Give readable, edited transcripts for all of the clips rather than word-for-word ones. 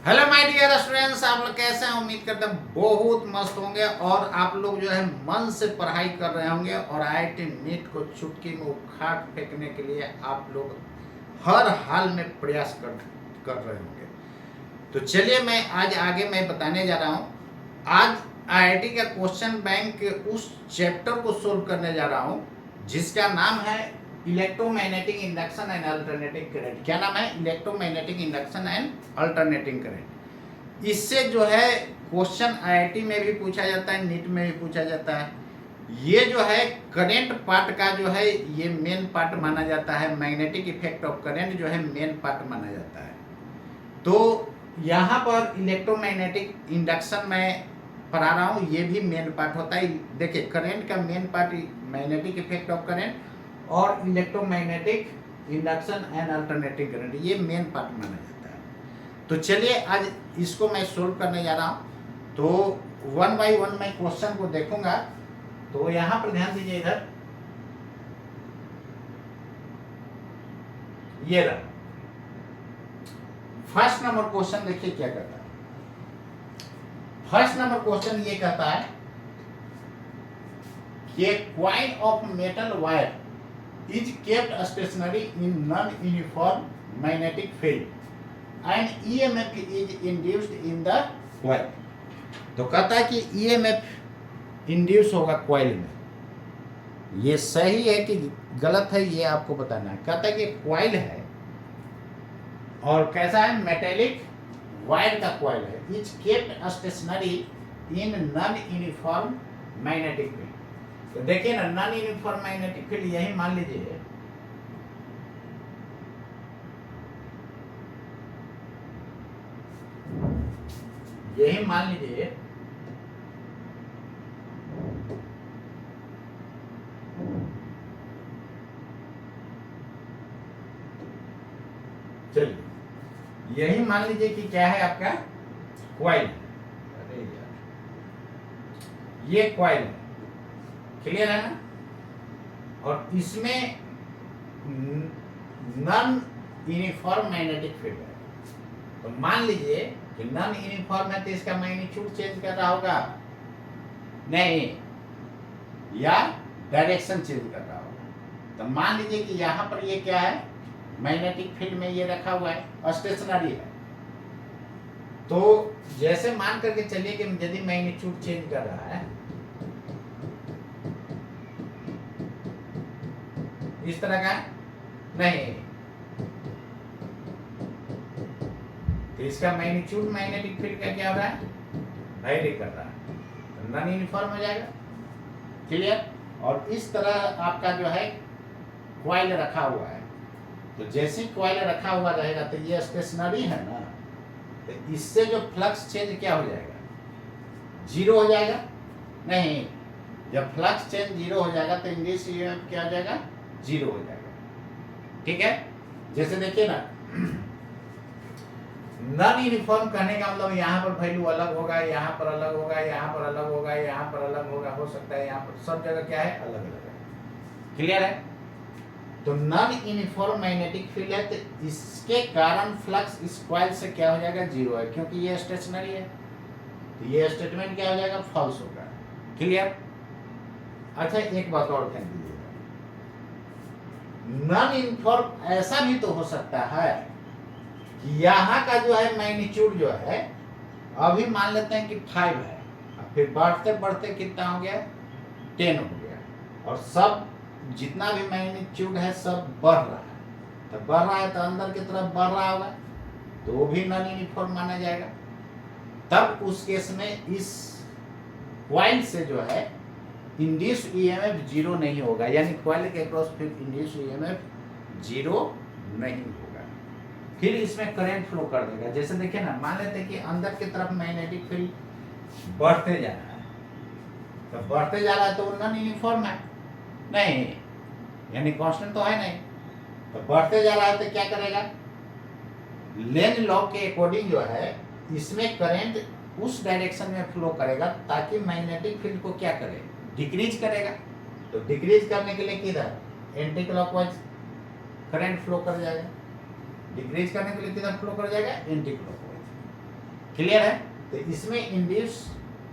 Hello my dear students, आप लोग कैसे हैं? उम्मीद करते हैं बहुत मस्त होंगे और आप लोग जो है मन से पढ़ाई कर रहे होंगे और आईआईटी नीट को चुटकी में उखाड़ फेंकने के लिए आप लोग हर हाल में प्रयास कर रहे होंगे। तो चलिए मैं आज आगे मैं बताने जा रहा हूँ। आज आईआईटी का क्वेश्चन बैंक उस चैप्टर को सोल्व करने जा रहा हूँ जिसका नाम है electromagnetic induction and alternating current. क्या नाम है? Electromagnetic induction and alternating current. इससे जो है क्वेश्चन आईआईटी में भी पूछा जाता है, नीट में भी पूछा जाता है। ये जो है करंट पार्ट का जो है ये मेन पार्ट माना जाता है। मैग्नेटिक इफेक्ट ऑफ करंट जो है मेन पार्ट माना जाता है। तो यहाँ पर इलेक्ट्रोमैग्नेटिक इंडक्शन में पढ़ा रहा हूँ, ये भी मेन पार्ट होता है। देखिए करंट का main part magnetic effect of current और electromagnetic induction and alternating current, ये मेन पार्ट माना जाता है। तो चलिए आज इसको मैं सोल्व करने जा रहा हूँ। तो वन बाय वन मैं क्वेश्चन को देखूंगा। तो यहाँ पर ध्यान दीजिए, इधर ये रहा फर्स्ट नंबर क्वेश्चन। देखिए क्या कहता है। फर्स्ट नंबर क्वेश्चन ये कहता है कि coil of metal wire is kept stationary in non uniform magnetic field and EMF is induced in the coil. तो कहता है कि ईएमएफ इंड्यूस होगा कॉइल में। ये सही है कि गलत है ये आपको बताना है। कहता है कि कॉइल है और कैसा है? मेटेलिक वायर का कॉइल है। Is kept stationary in non uniform magnetic field. तो देखिए ना, नॉन यूनिफॉर्म मैग्नेटिक फील्ड यही मान लीजिए, यही मान लीजिए चलिए यही मान लीजिए कि क्या है आपका कॉइल। अरे यार, ये कॉइल है, क्लियर है ना? और इसमें नॉन यूनिफॉर्म मैग्नेटिक फील्ड है। तो मान लीजिए कि नॉन यूनिफॉर्म है तो इसका मैग्नीट्यूड चेंज कर रहा होगा नहीं, या डायरेक्शन चेंज कर रहा होगा। तो मान लीजिए कि यहाँ पर ये क्या है? मैग्नेटिक फील्ड में ये रखा हुआ है, स्टेशनरी है। तो जैसे मान करके चलिए कि यदि मैग्नीट्यूड चेंज कर रहा है इस तरह का नहीं, तो इसका मैग्नीट्यूड मैग्नेटिक फील्ड का क्या हो रहा है? वेरी कर रहा है, तो नॉन यूनिफॉर्म हो जाएगा। क्लियर? और इस तरह आपका जो है कॉइल रखा हुआ है। तो जैसे कॉइल रखा हुआ रहेगा तो ये स्टेशनरी है ना, तो इससे जो फ्लक्स चेंज क्या हो जाएगा? जीरो हो जाएगा नहीं। जब फ्लक्स चेंज जीरो हो जाएगा तो इंड्यूस ईएमएफ क्या हो जाएगा? जीरो हो जाएगा। ठीक है? जैसे देखिए ना, नॉन यूनिफॉर्म कहने का मतलब यहाँ पर वैल्यू अलग होगा, यहाँ पर अलग होगा, यहाँ पर अलग होगा, यहाँ पर अलग होगा, हो सकता है यहाँ पर, सब जगह क्या है? अलग अलग है। क्लियर है? तो नॉन यूनिफॉर्म मैग्नेटिक फील्ड है तो इसके कारण फ्लक्स इस कॉइल से क्या हो जाएगा? जीरो है, क्योंकि ये स्टेशनरी है। तो ये स्टेटमेंट क्या हो जाएगा? फॉल्स होगा। क्लियर? अच्छा एक बात और ध्यान दीजिएगा, नॉन यूनिफॉर्म ऐसा भी तो हो सकता है कि यहाँ का जो है मैग्नीट्यूड जो है अभी मान लेते हैं कि 5 है, फिर बढ़ते बढ़ते कितना हो गया? 10 हो गया, और सब जितना भी मैग्नीट्यूड है सब बढ़ रहा है। तो बढ़ रहा है तो अंदर की तरफ बढ़ रहा होगा, तो वो भी नॉन यूनिफॉर्म माना जाएगा। तब उस केस में इस कॉइल से जो है इंड्यूस ईएमएफ जीरो नहीं होगा, यानी कॉइल के अक्रॉस फिर इंड्यूस ईएमएफ जीरो नहीं होगा। फिर इसमें करंट फ्लो कर देगा। जैसे देखिए ना, मान लेते हैं कि अंदर की तरफ मैग्नेटिक फील्ड बढ़ते जा रहा है, तो बढ़ते जा रहा है तो वो नॉन यूनिफॉर्म है नहीं, यानी कांस्टेंट तो है नहीं। तो बढ़ते जा रहा है तो क्या करेगा? लेंज लॉ के अकॉर्डिंग जो है इसमें करंट उस डायरेक्शन में फ्लो करेगा ताकि मैग्नेटिक फील्ड को क्या करे? डिक्रीज करेगा। तो डिक्रीज करने के लिए किधर? एंटी क्लॉकवाइज करंट फ्लो कर जाएगा। डिक्रीज करने के लिए किधर फ्लो कर जाएगा? Anti clockwise. क्लियर है? तो इसमें इंड्यूस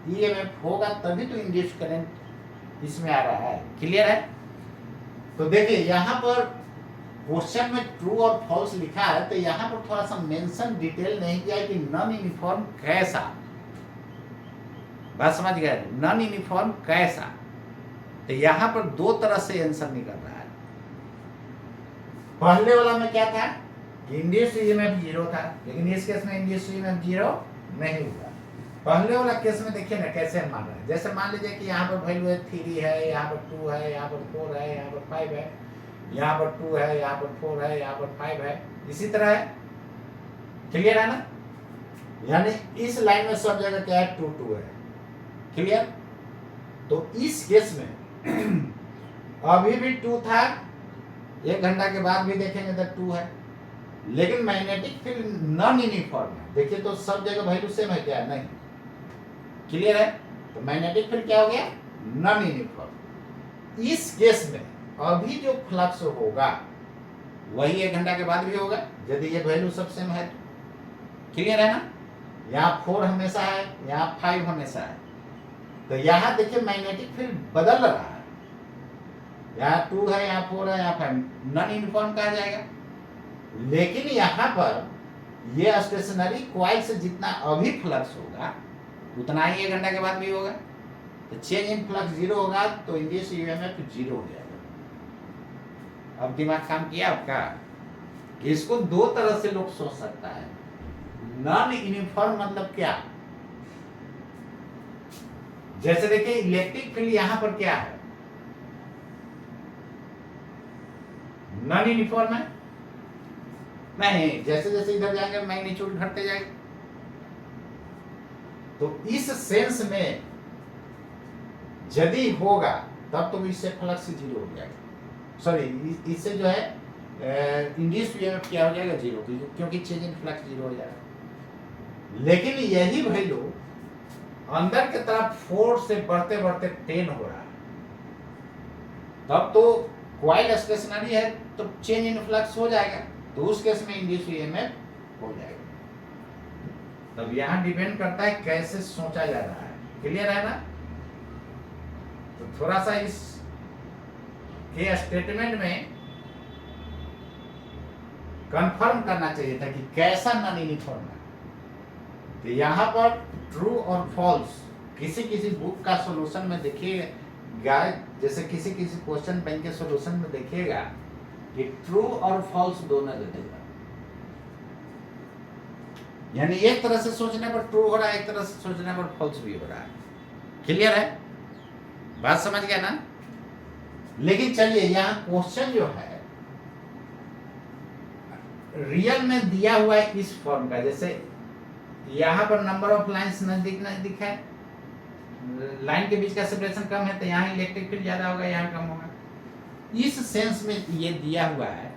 ईएमएफ होगा तभी तो इंड्यूस करंट इसमें आ रहा है। क्लियर है? तो देखिए यहाँ पर क्वेश्चन में ट्रू और फॉल्स लिखा है, तो यहाँ पर थोड़ा सा मेंशन डिटेल नहीं किया है कि नॉन यूनिफॉर्म कैसा, बात समझ गए? नॉन यूनिफॉर्म कैसा, तो यहाँ पर दो तरह से आंसर निकल रहा है। पहले वाला में क्या था कि इंड्यूस ईएमएफ 0 था, लेकिन इस केस में इंड्यूस ईएमएफ 0 नहीं हुआ। पहले वाला केस में देखिए ना कैसे मान रहे हैं, जैसे मान लीजिए कि यहाँ पर वैल्यू है 3 है, यहाँ पर 2 है, यहाँ पर 4 है, यहाँ पर 5 है, यहाँ पर 2 है, यहाँ पर 4 है, यहाँ पर 5 है, इसी तरह है। क्लियर है ना? यानी इस लाइन में सब जगह क्या है 2 2 है। क्लियर? तो इस केस में अभी भी 2 था, 1 घंटा के बाद भी देखेंगे तो 2 है, लेकिन मैग्नेटिक फील्ड नॉन यूनिफॉर्म है। देखिए तो सब जगह वैल्यू सेम है क्या? नहीं। क्लियर है? तो मैग्नेटिक फील्ड क्या हो गया? Non uniform. इस केस में अभी जो फ्लक्स होगा वही 1 घंटा के बाद भी होगा, यदि ये वैल्यू सब सेम है तो। क्लियर है ना? यहाँ 4 हमेशा है, यहाँ 5 हमेशा है, तो यहाँ देखिए मैग्नेटिक फील्ड बदल रहा है, यहाँ 2 है, यहाँ 4 है, यहाँ 5, नॉन यूनिफॉर्म कहा जाएगा। लेकिन यहाँ पर ये स्टेशनरी कॉइल से जितना अभी फ्लक्स होगा उतना ही 1 घंटा के बाद भी होगा, तो चेंज इन फ्लक्स 0 होगा, तो इंड्यूस ईएमएफ 0 हो जाएगा। अब दिमाग काम किया आपका? इसको दो तरह से लोग सोच सकता है। नॉन यूनिफॉर्म मतलब क्या? जैसे देखिए इलेक्ट्रिक फील्ड यहां पर क्या है? नॉन यूनिफॉर्म है? नहीं, जैसे जैसे इधर जाएंगे मैग्नीट्यूड घटते जाएगा। तो इस सेंस में यदि होगा तब तो इससे फ्लक्स 0 हो जाएगा, सॉरी इससे जो है इंड्यूस ईएमएफ क्या हो जाएगा? 0, क्योंकि चेंज इन फ्लक्स 0 हो जाएगा। लेकिन यही वैल्यू अंदर की तरफ 4 से बढ़ते बढ़ते 10 हो रहा है, तब तो कॉइल स्टेशनरी है तो चेंज इन फ्लक्स हो जाएगा, तो उस केस में इंड्यूस ईएमएफ हो जाएगा। तब यहाँ डिपेंड करता है कैसे सोचा जा रहा है। क्लियर है ना? तो थोड़ा सा इस के स्टेटमेंट में कंफर्म करना चाहिए था कि कैसा नॉन यूनिफॉर्म है। तो यहाँ पर ट्रू और फॉल्स किसी किसी बुक का सॉल्यूशन में देखिएगा, जैसे किसी किसी क्वेश्चन बैंक के सॉल्यूशन में देखिएगा कि ट्रू और फॉल्स दोनों दे देगा, यानी एक तरह से सोचने पर ट्रू हो रहा है, एक तरह से सोचने पर फॉल्स भी हो रहा है। क्लियर है? बात समझ गया ना? लेकिन चलिए यहाँ क्वेश्चन जो है रियल में दिया हुआ है इस फॉर्म का, जैसे यहाँ पर नंबर ऑफ लाइंस नजदीक नजदीक है, लाइन के बीच का सेपरेशन कम है, तो यहाँ इलेक्ट्रिक फील्ड ज्यादा होगा, यहाँ कम होगा। इस सेंस में ये दिया हुआ है।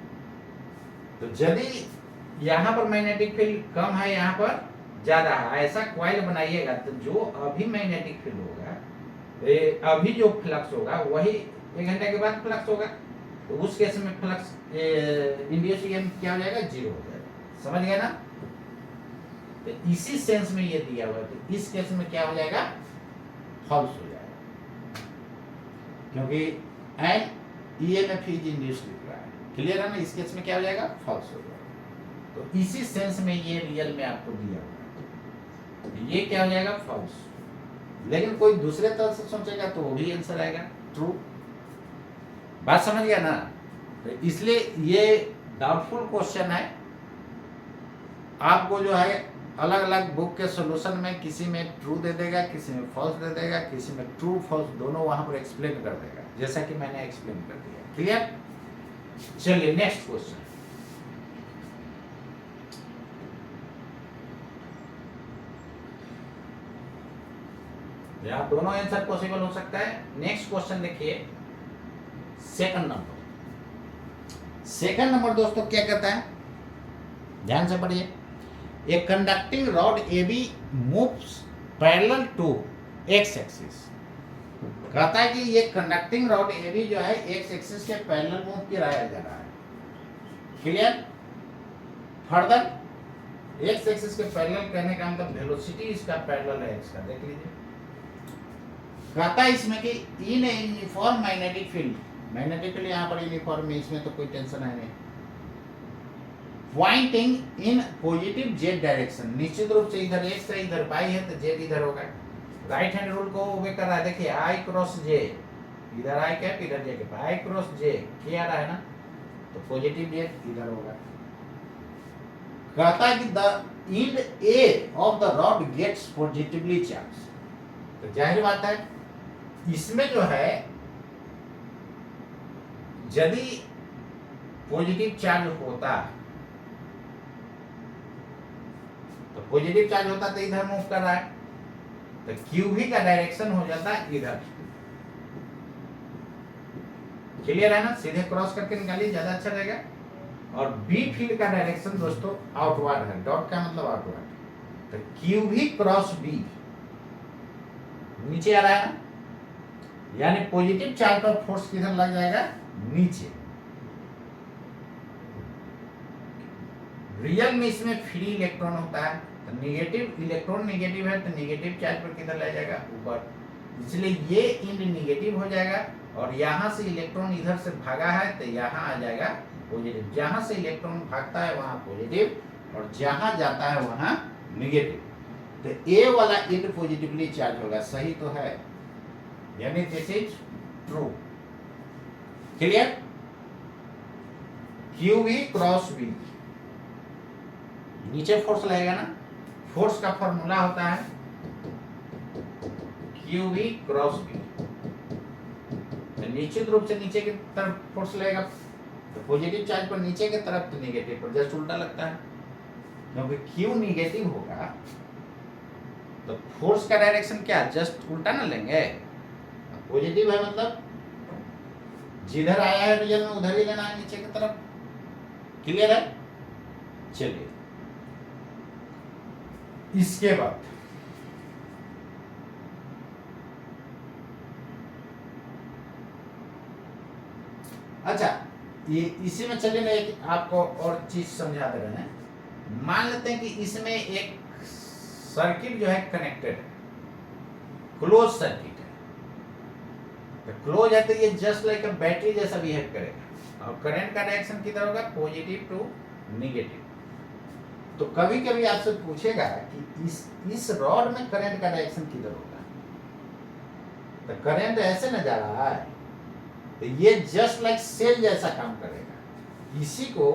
तो यदि यहाँ पर मैग्नेटिक फील्ड कम है, यहाँ पर ज्यादा है, ऐसा कॉइल बनाइएगा तो जो अभी मैग्नेटिक फील्ड होगा, अभी जो फ्लक्स होगा वही 1 घंटे के बाद फ्लक्स होगा, तो उस केस में फ्लक्स इंड्यूस ईएमएफ क्या हो जाएगा? 0 हो जाएगा। समझ गए ना? तो इसी सेंस में ये दिया हुआ है, तो इस केस में क्या हो जाएगा? फॉल्स हो जाएगा, क्योंकि एन ईएमएफ इज इंड्यूस्ड लिख रहा है। क्लियर है ना? इस केस में क्या हो जाएगा? फॉल्स हो जाएगा। तो इसी सेंस में ये रियल में आपको दिया हुआ है, ये क्या हो जाएगा? फॉल्स। लेकिन कोई दूसरे तरह से सोचेगा तो वो भी आंसर आएगा ट्रू। बात समझ गया ना? तो इसलिए ये डाउटफुल क्वेश्चन है। आपको जो है अलग अलग बुक के सॉल्यूशन में किसी में ट्रू दे देगा, किसी में फॉल्स दे देगा, किसी में ट्रू फॉल्स दोनों वहां पर एक्सप्लेन कर देगा, जैसा कि मैंने एक्सप्लेन कर दिया। क्लियर? चलिए नेक्स्ट क्वेश्चन। यहाँ दोनों आंसर पॉसिबल हो सकता है। नेक्स्ट क्वेश्चन देखिए, सेकंड नंबर। सेकंड नंबर दोस्तों क्या कहता है? ध्यान से पढ़िए। A conducting rod AB moves parallel to x axis. कहता है कि ये कंडक्टिंग रॉड AB जो है एक्स एक्सिस के पैरेलल मूव कराया जा रहा है। क्लियर? फर्दर एक्स एक्सिस के पैरेलल कहने का मतलब वेलोसिटी इसका पैरेलल है एक्स का, देख लीजिए। कहता है इसमें कि in uniform magnetic field, magnetic field यहाँ पर यूनिफॉर्म है, इसमें तो कोई टेंशन है नहीं। Pointing in positive Z direction, निश्चित रूप से इधर एक्स है इधर वाई है तो जेड इधर होगा। राइट हैंड रूल को ओबे कर रहा है, देखिए आई क्रॉस जे, इधर आई कैप इधर जे कैप, आई क्रॉस जे क्या आ रहा है ना, तो पॉजिटिव जेड इधर होगा। कहता है कि the end A of the rod gets positively charge, तो जाहिर बात है इसमें जो है यदि पॉजिटिव चार्ज होता तो पॉजिटिव चार्ज होता तो इधर मूव कर रहा है, तो क्यूबी का डायरेक्शन हो जाता है इधर। क्लियर है ना, सीधे क्रॉस करके निकालिए ज्यादा अच्छा रहेगा। और बी फील्ड का डायरेक्शन दोस्तों आउटवर्ड है, डॉट का मतलब आउटवर्ड, तो क्यूबी क्रॉस बी नीचे आ रहा है ना, यानी पॉजिटिव चार्ज पर फोर्स किधर लग जाएगा, नीचे। रियल में इसमें फ्री इलेक्ट्रॉन होता है, तो नेगेटिव इलेक्ट्रॉन नेगेटिव है तो नेगेटिव चार्ज पर किधर ले जाएगा, ऊपर, इसलिए ये इंड नेगेटिव हो जाएगा। और यहाँ से इलेक्ट्रॉन इधर से भागा है तो यहाँ आ जाएगा पॉजिटिव, जहाँ से इलेक्ट्रॉन भागता है वहाँ पॉजिटिव और जहाँ जाता है वहाँ नेगेटिव, तो ए वाला इंड पॉजिटिवली चार्ज होगा, सही तो है, यानी this is true. Clear, q v cross v, नीचे फोर्स लगेगा ना, फोर्स का फॉर्मूला होता है क्यू वी क्रॉस वी, तो निश्चित रूप से नीचे की तरफ फोर्स लगेगा, तो पॉजिटिव चार्ज पर नीचे की तरफ तो नेगेटिव पर जस्ट उल्टा लगता है, क्योंकि क्यू नेगेटिव होगा तो फोर्स का डायरेक्शन क्या जस्ट उल्टा ना लेंगे, पॉजिटिव है मतलब जिधर आया है रियल में उधर ही लेना है नीचे की तरफ। क्लियर है, चलिए इसके बाद अच्छा ये इसी में चलिए ना एक आपको और चीज समझा दे रहे हैं। मान लेते हैं कि इसमें एक सर्किट जो है कनेक्टेड है, क्लोज सर्किट है, तो क्लोज है तो ये जस्ट लाइक अ बैटरी जैसा बिहेव करेगा और करंट का डायरेक्शन किधर होगा, पॉजिटिव टू नेगेटिव। तो कभी कभी आपसे पूछेगा कि इस रॉड में करंट का डायरेक्शन किधर होगा, तो करंट ऐसे न जा रहा है तो ये जस्ट लाइक सेल जैसा काम करेगा। इसी को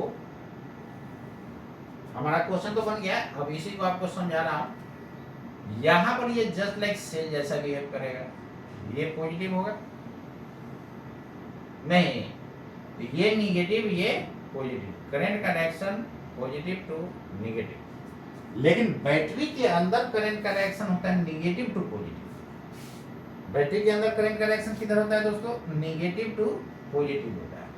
हमारा क्वेश्चन तो बन गया, अब इसी को आपको समझा रहा हूं। यहां पर ये जस्ट लाइक सेल जैसा बिहेव करेगा, ये पॉजिटिव होगा नहीं, तो ये नेगेटिव ये पॉजिटिव, करंट का डायरेक्शन पॉजिटिव टू नेगेटिव। लेकिन बैटरी के अंदर करंट का डायरेक्शन होता है नेगेटिव टू पॉजिटिव। बैटरी के अंदर करंट का डायरेक्शन किधर होता है दोस्तों, नेगेटिव टू पॉजिटिव होता है।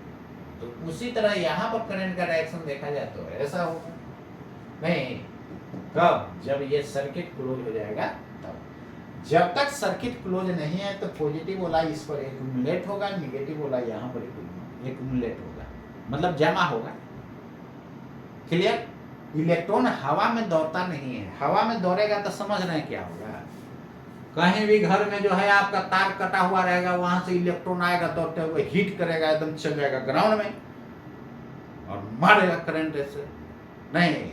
तो उसी तरह यहाँ पर करंट का डायरेक्शन देखा जाए तो ऐसा होगा नहीं, कब, जब ये सर्किट क्लोज हो जाएगा तब। जब तक सर्किट क्लोज नहीं है तो पॉजिटिव वाला इस पर एक्यूमुलेट होगा, नेगेटिव वाला यहाँ पर एक्यूमुलेट होगा, मतलब जमा होगा। क्लियर, इलेक्ट्रॉन हवा में दौड़ता नहीं है, हवा में दौड़ेगा तो समझ रहे हैं क्या होगा, कहीं भी घर में जो है आपका तार कटा हुआ रहेगा, वहां से इलेक्ट्रॉन आएगा दौड़ते हुए, हीट करेगा, एकदम चल जाएगा ग्राउंड में और मारेगा करंट ऐसे, नहीं,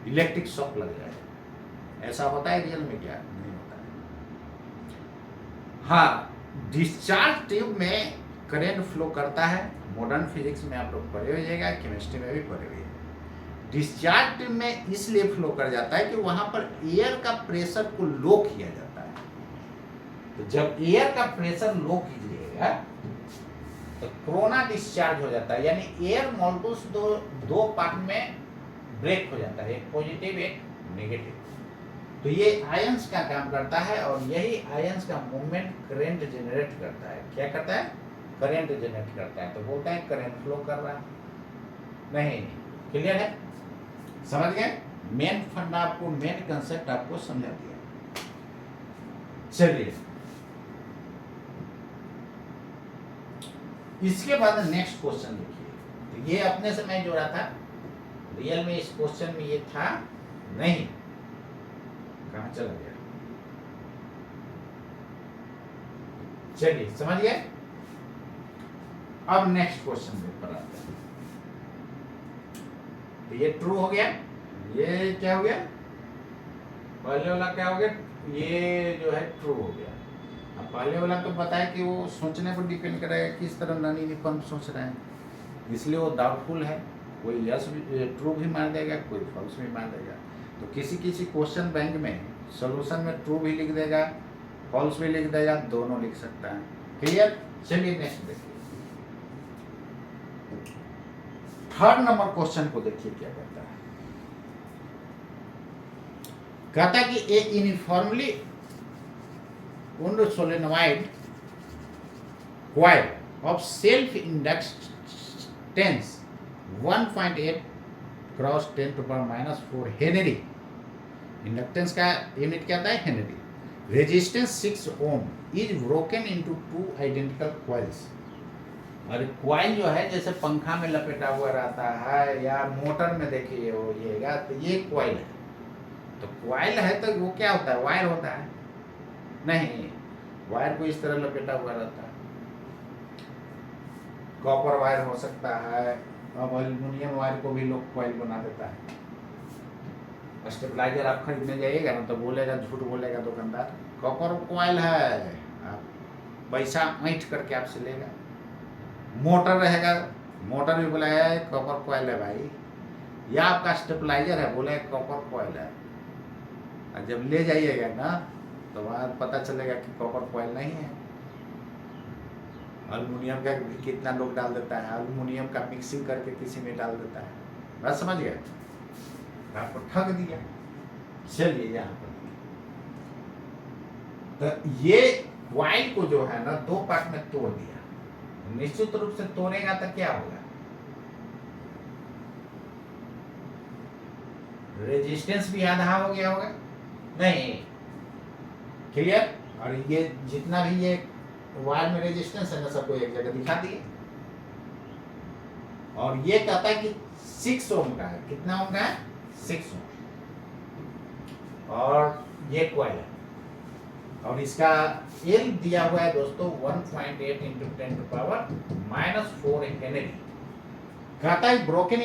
इलेक्ट्रिक शॉक लग जाएगा। ऐसा होता है रियल में, क्या नहीं होता है। हाँ, डिस्चार्ज ट्यूब में करंट फ्लो करता है, मॉडर्न फिजिक्स में आप लोग पढ़े हो जाएगा, केमिस्ट्री में भी पढ़े हुए। डिस्चार्ज ट्यूब में इसलिए फ्लो कर जाता है कि वहां पर एयर का प्रेशर को लो किया जाता है। तो जब एयर का प्रेशर लो कीजिएगा तो कोरोना डिस्चार्ज हो जाता है, यानी एयर मॉलिक्यूल्स दो पार्ट में ब्रेक हो जाता है, एक पॉजिटिव एक नेगेटिव। तो ये आयंस का काम करता है और यही आयंस का मूवमेंट करंट जनरेट करता है। क्या करता है, करंट जनरेट करता है। तो बोलते हैं करंट फ्लो कर रहा है, नहीं। क्लियर है, समझ गए, मेन फंडा आपको, मेन कंसेप्ट आपको समझा दिया। चलिए इसके बाद नेक्स्ट क्वेश्चन देखिए। तो ये अपने से मैं जोड़ा था, रियल में इस क्वेश्चन में ये था नहीं, कहाँ चला गया? चलिए समझ गए। अब नेक्स्ट क्वेश्चन पर आते हैं। तो ये ट्रू हो गया, ये क्या हो गया, पहले वाला क्या हो गया, ये जो है ट्रू हो गया। अब पहले वाला तो बताया कि वो सोचने पर डिपेंड करेगा किस तरह नॉन यूनिफॉर्म सोच रहे हैं, इसलिए वो डाउटफुल है। कोई यस भी ट्रू भी मान देगा, कोई फॉल्स भी मान देगा। तो किसी किसी क्वेश्चन बैंक में सोल्यूशन में ट्रू भी लिख देगा, फॉल्स भी लिख देगा, दोनों लिख सकता है। क्लियर। चलिए नेक्स्ट देखिए, थर्ड नंबर क्वेश्चन को देखिए क्या कहता है। कहता है कि a uniformly wound solenoid coil of self inductance 1.8 cross 10 to the minus 4 henry, inductance का यूनिट क्या होता है, henry, resistance 6 ohm is broken into 2 identical coils. और कॉइल जो है जैसे पंखा में लपेटा हुआ रहता है या मोटर में देखिए वो येगा, तो ये कॉइल है। तो कॉइल है तो वो क्या होता है, वायर होता है? नहीं, वायर को इस तरह लपेटा हुआ रहता है। कॉपर वायर हो सकता है, अब एल्युमिनियम वायर को भी लोग कॉइल बना देता है। स्टेबलाइजर आप खरीदने जाइएगा ना तो बोलेगा, झूठ बोलेगा दुकानदार, कॉपर कॉइल है, आप पैसा ऐंठ करके आपसे लेगा। मोटर रहेगा, मोटर भी बोलेगा कॉपर कॉइल है भाई, या आपका स्टेबलाइजर है, बोले कॉपर कॉइल है। और जब ले जाइएगा ना तो वहाँ पता चलेगा कि कॉपर कॉइल नहीं है। एल्युमिनियम का भी कितना लोग डाल देता है, एल्युमिनियम का मिक्सिंग करके किसी में डाल देता है। बात समझ गए, आपको ठग दिया। चलिए यहाँ पर तो ये कॉइल को जो है ना दो पार्ट में तोड़ दिया। निश्चित रूप से तोड़ेगा तो क्या होगा, रेजिस्टेंस भी आधा हो गया होगा, नहीं? क्लियर। और ये जितना भी ये वायर में रेजिस्टेंस है ना सबको एक जगह दिखा दिए। और ये कहता है कि 6 ओम का है, कितना ओम का है, 6 ओम। और ये कॉइल है और इसका एल दिया हुआ है दोस्तों 1.8 into 10 to power minus 4 henry. कहता है broken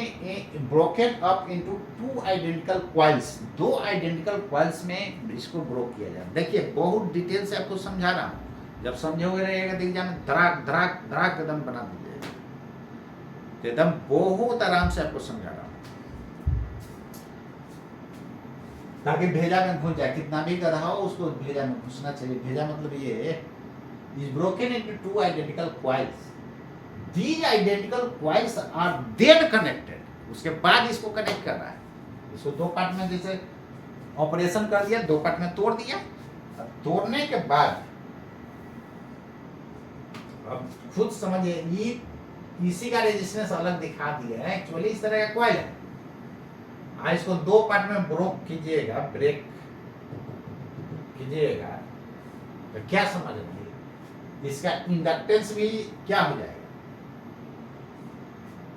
up into 2 identical coils, 2 identical coils में इसको ब्रोक किया जाए। देखिए बहुत डिटेल से आपको समझा रहा हूँ, जब समझोगे रहेगा तो एग्जाम में धड़ाक धड़ाक धड़ाक एकदम बना दीजिएगा, एकदम बहुत आराम से आपको समझा रहा हूँ ताकि भेजा में घुस जाए। कितना भी गधा हो उसको भेजा में घुसना चाहिए। भेजा मतलब ये is broken into 2 identical coils, these identical coils are then connected, उसके बाद इसको कनेक्ट कर रहा है। इसको दो पार्ट में जैसे ऑपरेशन कर दिया, दो पार्ट में तोड़ दिया। तोड़ने के बाद अब खुद समझिए, ये इसी का रेजिस्टेंस अलग दिखा दिया है, एक्चुअली इस तरह का कॉइल है। आज इसको दो पार्ट में ब्रोक कीजिएगा, ब्रेक कीजिएगा तो क्या समझ रही, इसका इंडक्टेंस भी क्या हो जाएगा।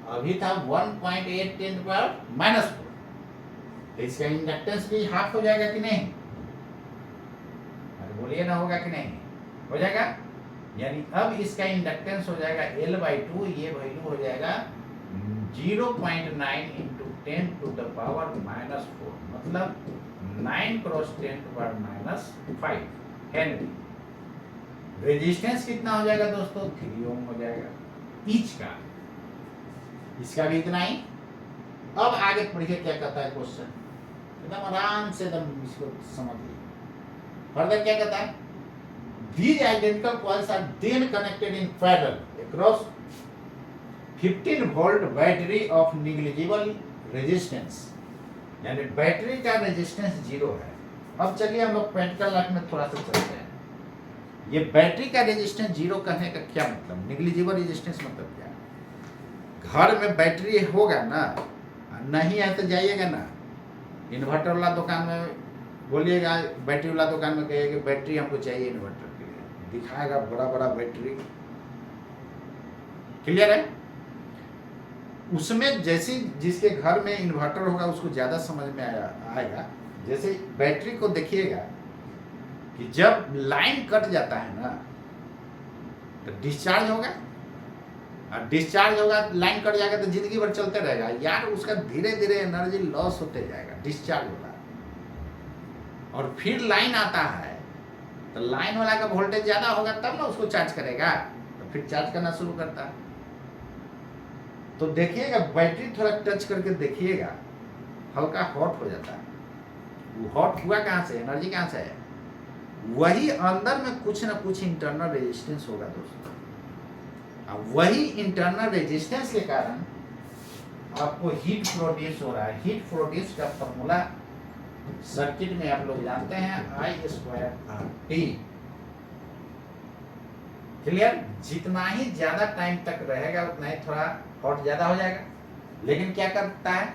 अभी था 1.8 10 पर माइनस 4, तो इसका इंडक्टेंस भी हाफ हो जाएगा कि नहीं, अरे बोलिए ना, होगा कि नहीं, हो जाएगा। यानी अब इसका इंडक्टेंस हो जाएगा L/2, ये वैल्यू हो जाएगा 0.9 into 10 to the power minus 4, मतलब 9 cross 10 to power minus 5 henry. Resistance कितना हो जाएगा दोस्तों, 3 ओम हो जाएगा ईच का, इसका भी इतना ही। अब आगे पढ़िए क्या कहता है क्वेश्चन, एकदम आराम से एकदम इसको समझिए। फर्दर क्या कहता है, these identical coils are then connected in parallel across 15 volt battery of negligible resistance, यानी बैटरी का रेजिस्टेंस 0 है। अब चलिए हम लोग प्रैक्टिकल लाइफ में थोड़ा सा चलते हैं। ये बैटरी का रेजिस्टेंस 0 कहने का क्या मतलब, नेग्लिजिबल रेजिस्टेंस मतलब क्या है। घर में बैटरी होगा ना, नहीं है तो जाइएगा ना इन्वर्टर वाला दुकान में, बोलिएगा बैटरी वाला दुकान में, कहिएगा बैटरी हमको चाहिए इन्वर्टर के लिए, दिखाएगा बड़ा बड़ा बैटरी। क्लियर है। उसमें जैसे जिसके घर में इन्वर्टर होगा उसको ज़्यादा समझ में आएगा। जैसे बैटरी को देखिएगा कि जब लाइन कट जाता है ना तो डिस्चार्ज होगा, और डिस्चार्ज होगा लाइन कट जाएगा तो जिंदगी भर चलते रहेगा यार, उसका धीरे धीरे एनर्जी लॉस होते जाएगा, डिस्चार्ज होगा। और फिर लाइन आता है तो लाइन वाला का वोल्टेज ज़्यादा होगा तब ना उसको चार्ज करेगा, तो फिर चार्ज करना शुरू करता है। तो देखिएगा बैटरी थोड़ा टच करके देखिएगा, हल्का हॉट हो जाता है। वो हॉट हुआ कहाँ से, एनर्जी कहाँ से है? वही अंदर में कुछ ना कुछ इंटरनल रेजिस्टेंस होगा दोस्तों। अब वही इंटरनल रेजिस्टेंस के कारण आपको हीट प्रोड्यूस हो रहा है। हीट प्रोड्यूस का फॉर्मूला सर्किट में आप लोग जानते हैं, I²RT। क्लियर? जितना ही ज्यादा टाइम तक रहेगा उतना ही थोड़ा हॉट ज्यादा हो जाएगा, लेकिन क्या करता है,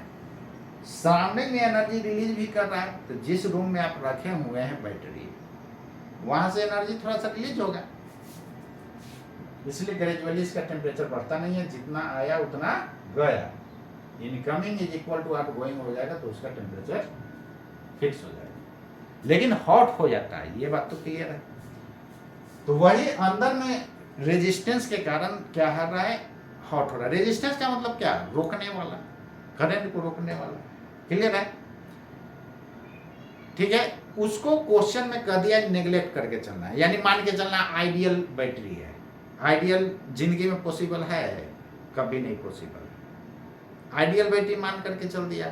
सराउंडिंग में एनर्जी रिलीज भी कर रहा है। तो जिस रूम में आप रखे हुए हैं बैटरी, वहां से एनर्जी थोड़ा सा रिलीज होगा, इसलिए ग्रेजुअली इसका टेम्परेचर बढ़ता नहीं है, जितना आया उतना गया। Incoming is equal to outgoing हो जाएगा तो उसका टेम्परेचर फिक्स हो जाएगा, लेकिन हॉट हो जाता है, ये बात तो क्लियर है। तो वही अंदर में रेजिस्टेंस के कारण क्या हो रहा है, हॉट हो रहा है। रेजिस्टेंस का मतलब क्या, रोकने वाला, करंट को रोकने वाला। क्लियर है? ठीक है, उसको क्वेश्चन में कह दिया नेग्लेक्ट करके चलना है, यानी मान के चलना आइडियल बैटरी है। आइडियल जिंदगी में पॉसिबल है? कभी नहीं पॉसिबल। आइडियल बैटरी मान करके चल दिया।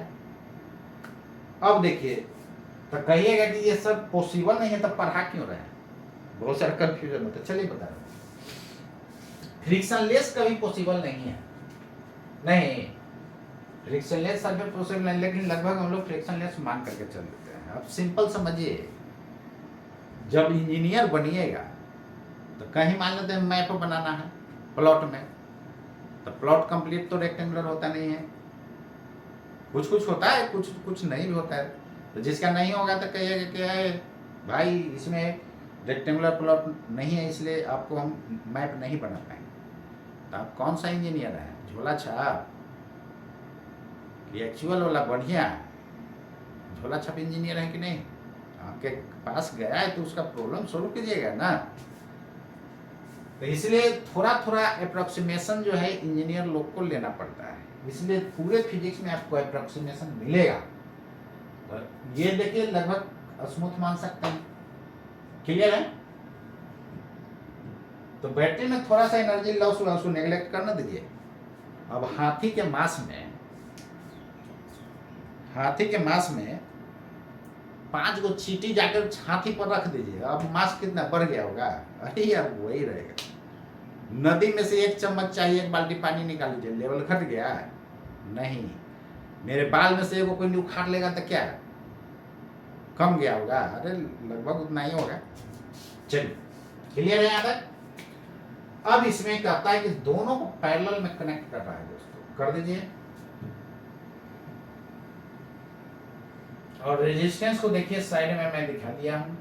अब देखिए, तो कहिएगा कि ये सब पॉसिबल नहीं है, तब पढ़ा क्यों रहे हैं? बहुत सारा कंफ्यूजन होता है। चलिए बता रहा हूं, फ्रिक्शनलेस कभी पॉसिबल नहीं है। नहीं, फ्रिक्शनलेस सर्फेस पॉसिबल नहीं, लेकिन लगभग हम लोग फ्रिक्शनलेस मान करके चल देते हैं। अब सिंपल समझिए, जब इंजीनियर बनिएगा तो कहीं मान लेते हैं मैप बनाना है प्लॉट में, तो प्लॉट कंप्लीट तो रेक्टेंगुलर होता नहीं है, कुछ कुछ होता है, कुछ कुछ नहीं भी होता है। तो जिसका नहीं होगा तो कहिएगा कि है भाई इसमें रेक्टेंगुलर प्लॉट नहीं है, इसलिए आपको हम मैप नहीं बना पाएंगे। तो आप कौन सा इंजीनियर है, झोला छाप कि एक्चुअल वाला बढ़िया झोला छाप इंजीनियर है कि नहीं? आपके पास गया है तो उसका प्रॉब्लम सोल्व कीजिएगा ना। तो इसलिए थोड़ा थोड़ा अप्रोक्सीमेशन जो है इंजीनियर लोग को लेना पड़ता है, इसलिए पूरे फिजिक्स में आपको अप्रोक्सीमेशन मिलेगा। तो ये देखिए लगभग स्मूथ मान सकते हैं। क्लियर है? तो बैटरी में थोड़ा सा एनर्जी लॉस हुआ, उसको नेग्लेक्ट करना दीजिए। अब हाथी के मांस में 5 गो चींटी जाकर हाथी पर रख दीजिए, अब मांस कितना बढ़ गया होगा? अरे यार वही रहेगा। नदी में से 1 चम्मच चाहिए 1 बाल्टी पानी निकाल लीजिए, लेवल घट गया? नहीं। मेरे बाल में से कोई उखाड़ लेगा तो क्या कम गया होगा? अरे लगभग उतना ही होगा। चलिए, क्लियर है यहाँ तक? अब इसमें कहता है कि दोनों को पैरेलल में कनेक्ट कर रहा है दोस्तों, कर दीजिए। और रेजिस्टेंस को देखिए, साइड में मैं दिखा दिया हूं,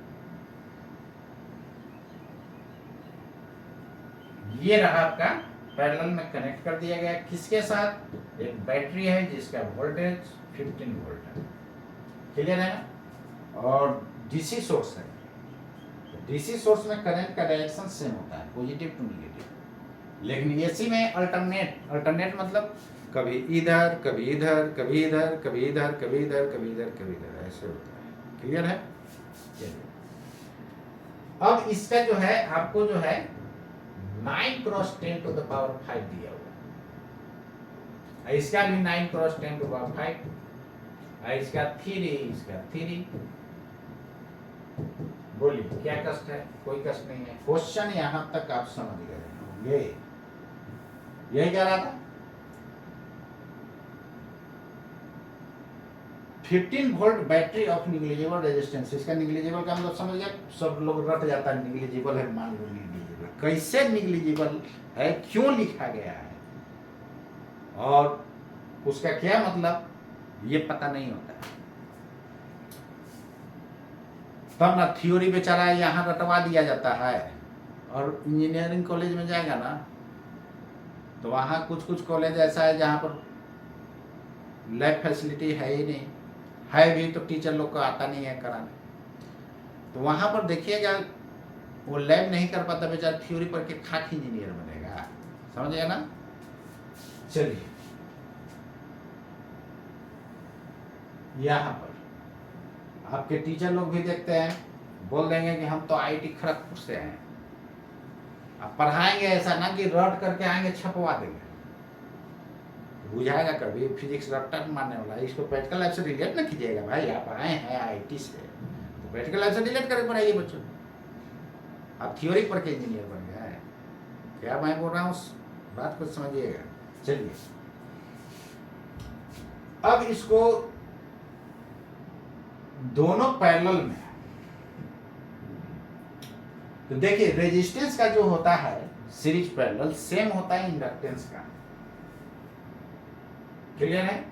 ये रहा आपका पैरेलल में कनेक्ट कर दिया गया। किसके साथ? एक बैटरी है जिसका वोल्टेज 15 वोल्ट है। क्लियर है ना? और डीसी सोर्स है, डीसी सोर्स में करंट का डायरेक्शन सेम होता है, पॉजिटिव टू नेगेटिव। लेकिन एसी में अल्टरनेट मतलब कभी इधर कभी इधर, कभी इधर कभी इधर, कभी इधर कभी इधर, कभी इधर, ऐसे होता है। क्लियर है? अब इसका जो है आपको जो है 9 क्रॉस 10 टू द पावर 5 दिया हुआ है, इसका भी 9 क्रॉस 10 टू पावर 5, इसका 3। बोलिए क्या कष्ट है? कोई कष्ट नहीं है। क्वेश्चन यहां तक आप समझ गए होंगे, यही कह रहा था। 15 volt battery of negligible resistance, इसका निग्लिजिबल का मतलब समझ गया? सब लोग रट जाता है, निग्लिजिबल है, मान लो निग्लिजिबल। कैसे निग्लिजिबल है, क्यों लिखा गया है और उसका क्या मतलब, ये पता नहीं होता है। तब ना थ्योरी बेचारा यहाँ रटवा दिया जाता है। और इंजीनियरिंग कॉलेज में जाएगा ना तो वहाँ कुछ कुछ कॉलेज ऐसा है जहाँ पर लैब फैसिलिटी है ही नहीं, है भी तो टीचर लोग को आता नहीं है कराने। तो वहाँ पर देखिएगा वो लैब नहीं कर पाता बेचारा, थ्योरी पढ़ के खाक इंजीनियर बनेगा, समझ गया ना। चलिए यहाँ पर आपके टीचर लोग भी देखते हैं, बोल देंगे कि हम तो आईटी खड़गपुर से हैं। अब पढ़ाएंगे ऐसा ना कि रट करके आएंगे छपवा देंगे, बुझाएगा कभी फिजिक्स रट्टा मारने वाला। इसको प्रैक्टिकल लाइफ से रिलेट ना कीजिएगा भाई, आप आए हैं आईटी से तो प्रैक्टिकल लाइफ से रिलेट करके पढ़ाइए बच्चों। आप थ्योरी पढ़ के इंजीनियर बन गए हैं, क्या मैं बोल रहा हूँ उस बात को समझिएगा। चलिए अब इसको दोनों पैरेलल में, तो देखिए रेजिस्टेंस का जो होता है सीरीज पैरेलल सेम होता है इंडक्टेंस का, क्लियर है।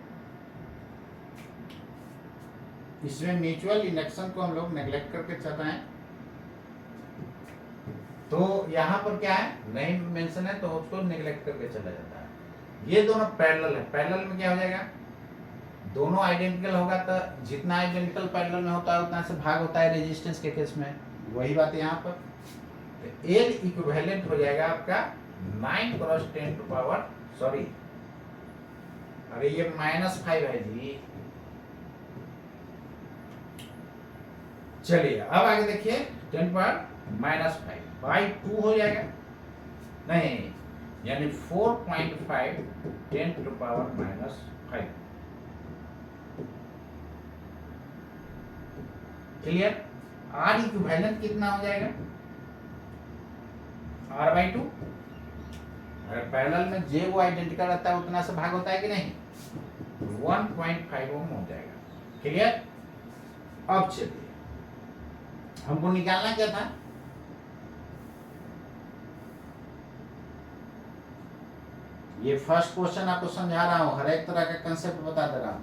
इसमें म्यूचुअल इंडक्शन को हम लोग नेग्लेक्ट करके चल रहे हैं, तो यहां पर क्या है नहीं मेंशन है तो उसको नेग्लेक्ट करके चला जाता है। ये दोनों पैरेलल है, पैरेलल में क्या हो जाएगा, दोनों आइडेंटिकल होगा तो जितना आइडेंटिकल पैरेलल में होता है उतना से भाग होता है रेजिस्टेंस के केस में, वही बात है यहाँ पर। तो एल इक्विवेलेंट हो जाएगा आपका 9 क्रॉस 10 टू पावर, सॉरी अरे ये -5 है जी। चलिए अब आगे देखिए 10 पावर -5/2 हो जाएगा, नहीं यानी 4.5 10 to power -5, clear. R equivalent कितना हो जाएगा r/2, अगर पैरेलल में जे वो आइडेंटिकल रहता है उतना से भाग होता है कि नहीं, 1.5 ओम हो जाएगा, क्लियर। अब चलिए हमको निकालना क्या था, ये फर्स्ट क्वेश्चन आपको समझा रहा हूं, हर एक तरह का कंसेप्ट बता दे रहा हूं,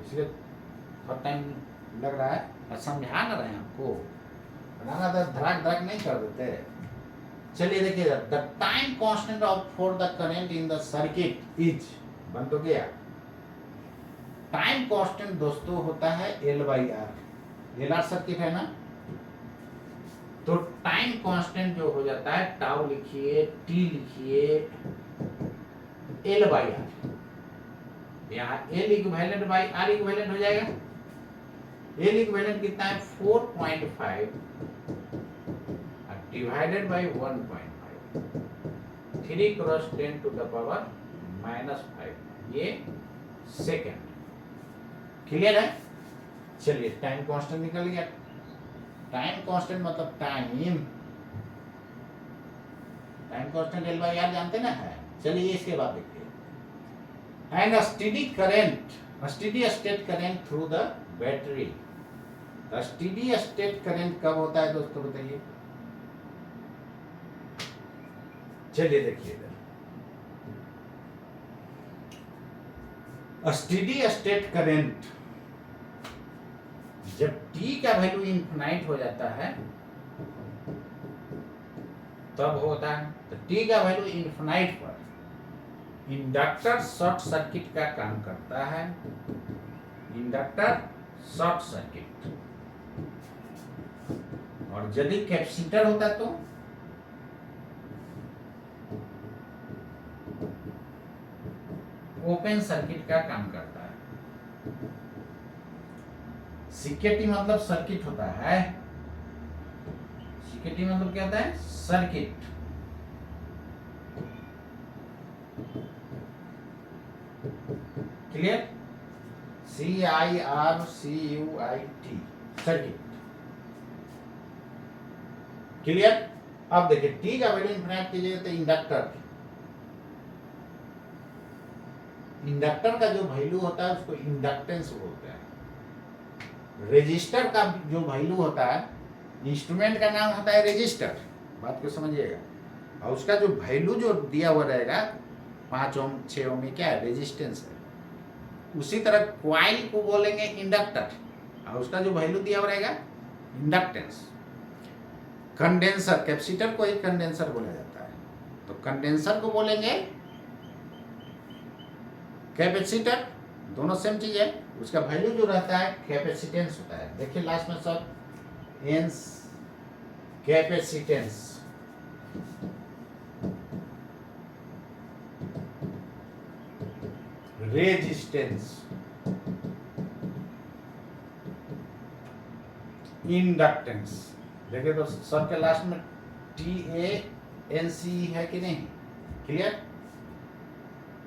इसलिए थोड़ा टाइम लग रहा है और समझा ना रहे हैं आपको, बनाना तो धड़ाक धड़ाक नहीं कर देते। चलिए देखिए the time constant of for the current in the circuit is, बन तो गया। टाइम कांस्टेंट दोस्तों होता है L/R, LR सर्किट है ना, तो टाइम कांस्टेंट जो हो जाता है टाउ लिखिए टी लिखिए L/R, यहाँ L equivalent by R equivalent हो जाएगा। L इक्विवेलेंट कितना है 4.5 divided by 1.5, 3 cross 10 to the power -5, ये सेकेंड, क्लियर है। चलिए टाइम कांस्टेंट निकल गया, टाइम कांस्टेंट मतलब टाइम कांस्टेंट L/R जानते ना है। चलिए इसके बाद देखिए and steady current, steady state current through the battery. Steady state current कब होता है दोस्तों बताइए, चलिए देखिए स्टेडी स्टेट करंट जब t का वैल्यू इनफिनाइट हो जाता है तब होता है। तो t का वैल्यू इनफिनाइट पर इंडक्टर शॉर्ट सर्किट का काम करता है, इंडक्टर शॉर्ट सर्किट, और यदि कैपेसिटर होता तो ओपन सर्किट का काम करता है। सीकेटी मतलब सर्किट होता है, सीकेटी मतलब क्या होता है circuit, clear, CIRCUIT circuit, clear. अब देखिए टी का वैल्यू इनफिनिट कीजिए तो इंडक्टर, इंडक्टर का जो वैल्यू होता है उसको इंडक्टेंस बोलते हैं। रेजिस्टर का जो वैल्यू होता है, इंस्ट्रूमेंट का नाम होता है रेजिस्टर, बात को समझिएगा, और उसका जो वैल्यू जो दिया हुआ रहेगा 5 ओम 6 ओम में क्या है रेजिस्टेंस है। उसी तरह क्वाइल को बोलेंगे इंडक्टर और उसका जो वैल्यू दिया हुआ रहेगा इंडक्टेंस। कंडेंसर, कैपेसिटर को ही कंडेंसर बोला जाता है, तो कंडेंसर को बोलेंगे कैपेसिटर दोनों सेम चीज है। उसका वैल्यू जो रहता है कैपेसिटेंस होता है। देखिए लास्ट में सब एंस कैपेसिटेंस, रेजिस्टेंस, इंडक्टेंस। देखिए तो सबके लास्ट में TANC है कि नहीं, क्लियर।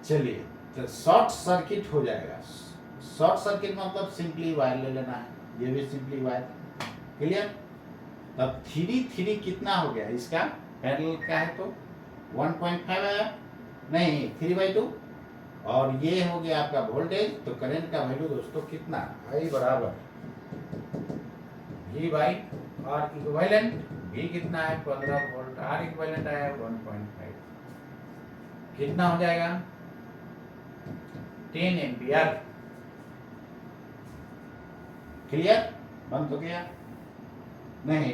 चलिए तो शॉर्ट सर्किट हो जाएगा। शॉर्ट सर्किट मतलब सिंपली वायर ले लेना है, ये भी सिंपली वायर, क्लियर। तब 3 कितना हो गया इसका, पैरेलल का है तो 1.5 आया, नहीं 3/2, और ये हो गया आपका वोल्टेज। तो करंट का वैल्यू दोस्तों कितना, I बराबर V by R equivalent. V कितना है 15 वोल्ट, R इक्विवेलेंट आया 1.5, कितना हो जाएगा 10 एम्पियर, क्लियर। बंद हो गया नहीं,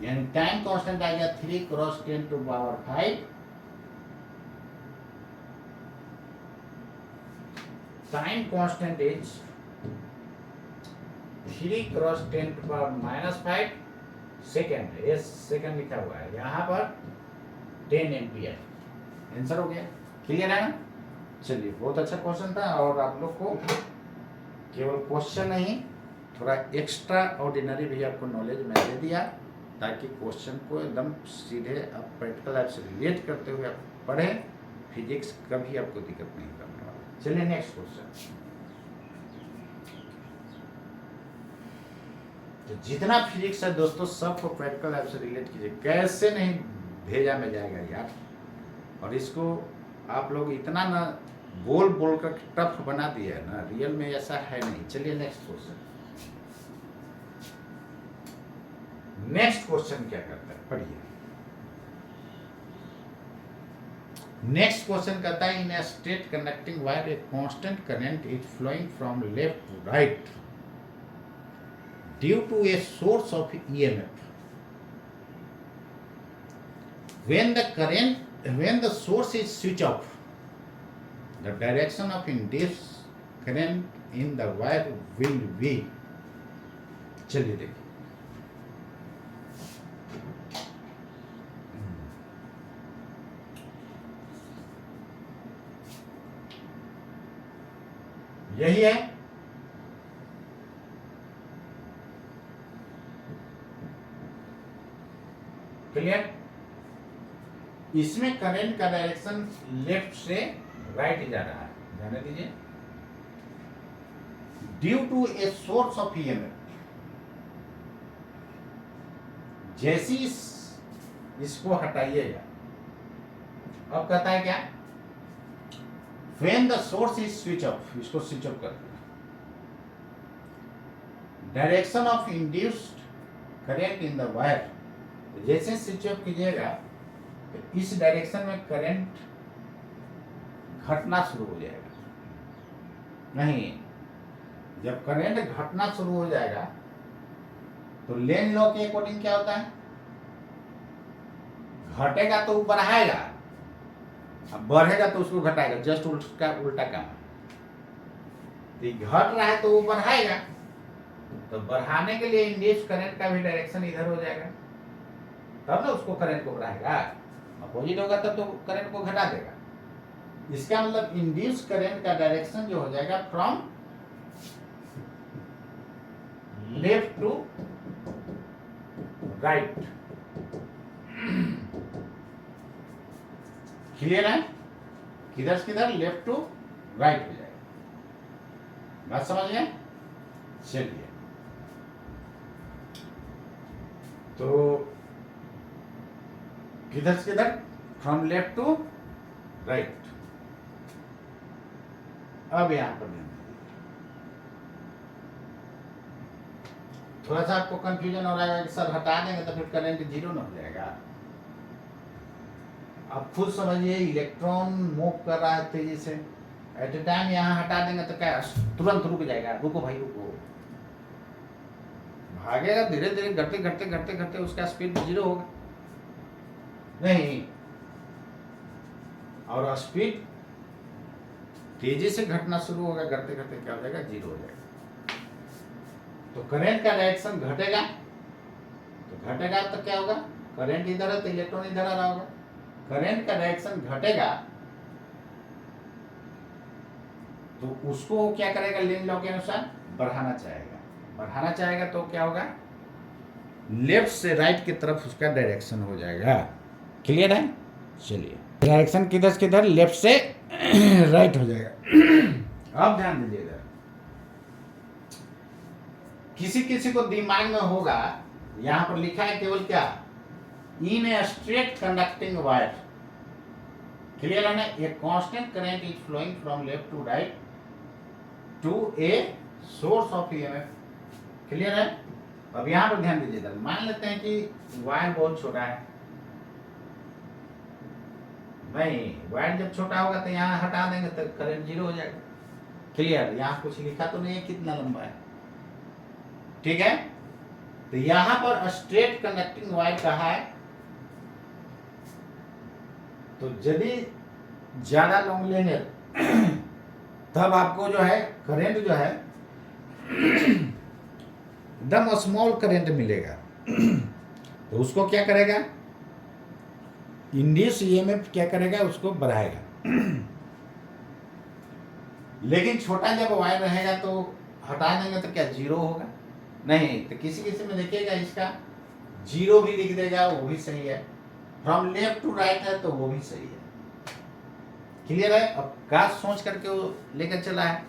यानी टाइम कांस्टेंट आ गया 3 × 10⁵। टाइम कांस्टेंट इज 3 × 10⁻⁵ सेकेंड, ये सेकेंड लिखा हुआ है यहाँ पर 10 एम्पियर। आंसर हो गया, क्लियर है ना। चलिए बहुत अच्छा क्वेश्चन था, और आप लोग को केवल क्वेश्चन नहीं, थोड़ा एक्स्ट्रा ऑर्डिनरी भी आपको नॉलेज मैं दे दिया, ताकि क्वेश्चन को एकदम सीधे आप प्रैक्टिकल लाइफ से रिलेट करते हुए आप पढ़ें। फिजिक्स कभी आपको दिक्कत नहीं करने वाला। चलिए नेक्स्ट क्वेश्चन। तो जितना फिजिक्स है दोस्तों सबको प्रैक्टिकल लाइफ से रिलेट कीजिए। कैसे नहीं भेजा में जाएगा यार, और इसको आप लोग इतना ना बोल बोल कर टफ बना दिया है ना, रियल में ऐसा है नहीं। चलिए नेक्स्ट क्वेश्चन। नेक्स्ट क्वेश्चन क्या करता है, पढ़िए। नेक्स्ट क्वेश्चन कहता है in a straight conducting wire a constant current is flowing from left to right due to a source of EMF। when the source is switched off, the direction of induced current in the wire will be। चलिए देखिए, यही है, clear. इसमें current का direction left से right जा रहा है, जाने दीजिए। Due to a source of EMF, जैसी इसको हटाइएगा, अब कहता है क्या, when the source is switch off, इसको स्विच ऑफ कर दिया, direction of induced current in the wire, जैसे स्विच ऑफ कीजिएगा तो इस डायरेक्शन में करंट घटना शुरू हो जाएगा। नहीं, जब करंट घटना शुरू हो जाएगा तो लेन लॉ के अकॉर्डिंग क्या होता है, घटेगा तो बढ़ाएगा, अब बढ़ेगा तो उसको घटाएगा, जस्ट उसका उल्टा काम है। तो घट रहा है तो वो बढ़ाएगा, तो बढ़ाने के लिए इंड्यूस करंट का भी डायरेक्शन इधर हो जाएगा, तब ना उसको करंट को बढ़ाएगा। अपोजिट होगा तब तो करंट को घटा देगा। इसका मतलब इंड्यूस करंट का डायरेक्शन जो हो जाएगा from left to right. Clear है, किधर से किधर, लेफ्ट टू राइट हो जाएगा। बात समझ गए। चलिए तो किधर से किधर, फ्रॉम लेफ्ट टू राइट। अब यहां पर थोड़ा सा आपको कंफ्यूजन हो रहा है, सर हटा देंगे तो फिर करंट जीरो ना हो जाएगा। आप खुद समझिए, इलेक्ट्रॉन मूव कर रहा है तेजी से, एट ए टाइम यहाँ हटा देंगे तो क्या तुरंत रुक जाएगा, रुको भाई रुको, भागेगा धीरे धीरे, घटते घटते घटते घटते उसका स्पीड जीरो होगा नहीं, और स्पीड तेजी से घटना शुरू होगा, घटते घटते क्या हो जाएगा, जीरो हो जाएगा। तो करंट का डायरेक्शन घटेगा, तो घटेगा तो क्या होगा, करंट इधर है तो इलेक्ट्रॉन इधर आ रहा होगा। करंट का डायरेक्शन घटेगा तो उसको क्या करेगा, लेंज लॉ के अनुसार बढ़ाना चाहेगा। बढ़ाना चाहेगा तो क्या होगा, लेफ्ट से राइट की तरफ उसका डायरेक्शन हो जाएगा। क्लियर है? चलिए, डायरेक्शन किधर से किधर, लेफ्ट से राइट हो जाएगा। अब ध्यान दीजिएगा, किसी किसी को दिमाग में होगा, यहां पर लिखा है केवल क्या, in a straight conducting wire. Clear है ना, a constant current is flowing from left to right to a source of EMF. Clear है? अब यहां पर ध्यान दीजिएगा, मान लेते हैं कि वायर बहुत छोटा है, नहीं वायर जब छोटा होगा तो यहाँ हटा देंगे तो करंट जीरो हो जाएगा। क्लियर? यहाँ कुछ लिखा तो नहीं है कितना लंबा है, ठीक है। तो यहां पर स्ट्रेट कंडक्टिंग वायर कहा है, तो यदि ज्यादा लॉन्ग लेंगे तब आपको जो है करंट जो है एकदम स्मॉल करंट मिलेगा। तो उसको क्या करेगा, इंड्यूस ईएमएफ क्या करेगा, उसको बढ़ाएगा। लेकिन छोटा जब वायर रहेगा तो हटा देंगे तो क्या जीरो होगा, नहीं। तो किसी किसी में देखिएगा इसका जीरो भी लिख देगा, वो भी सही है। फ्रॉम लेफ्ट टू राइट है तो वो भी सही है। क्लियर है? अब का सोच करके वो लेकर चला है।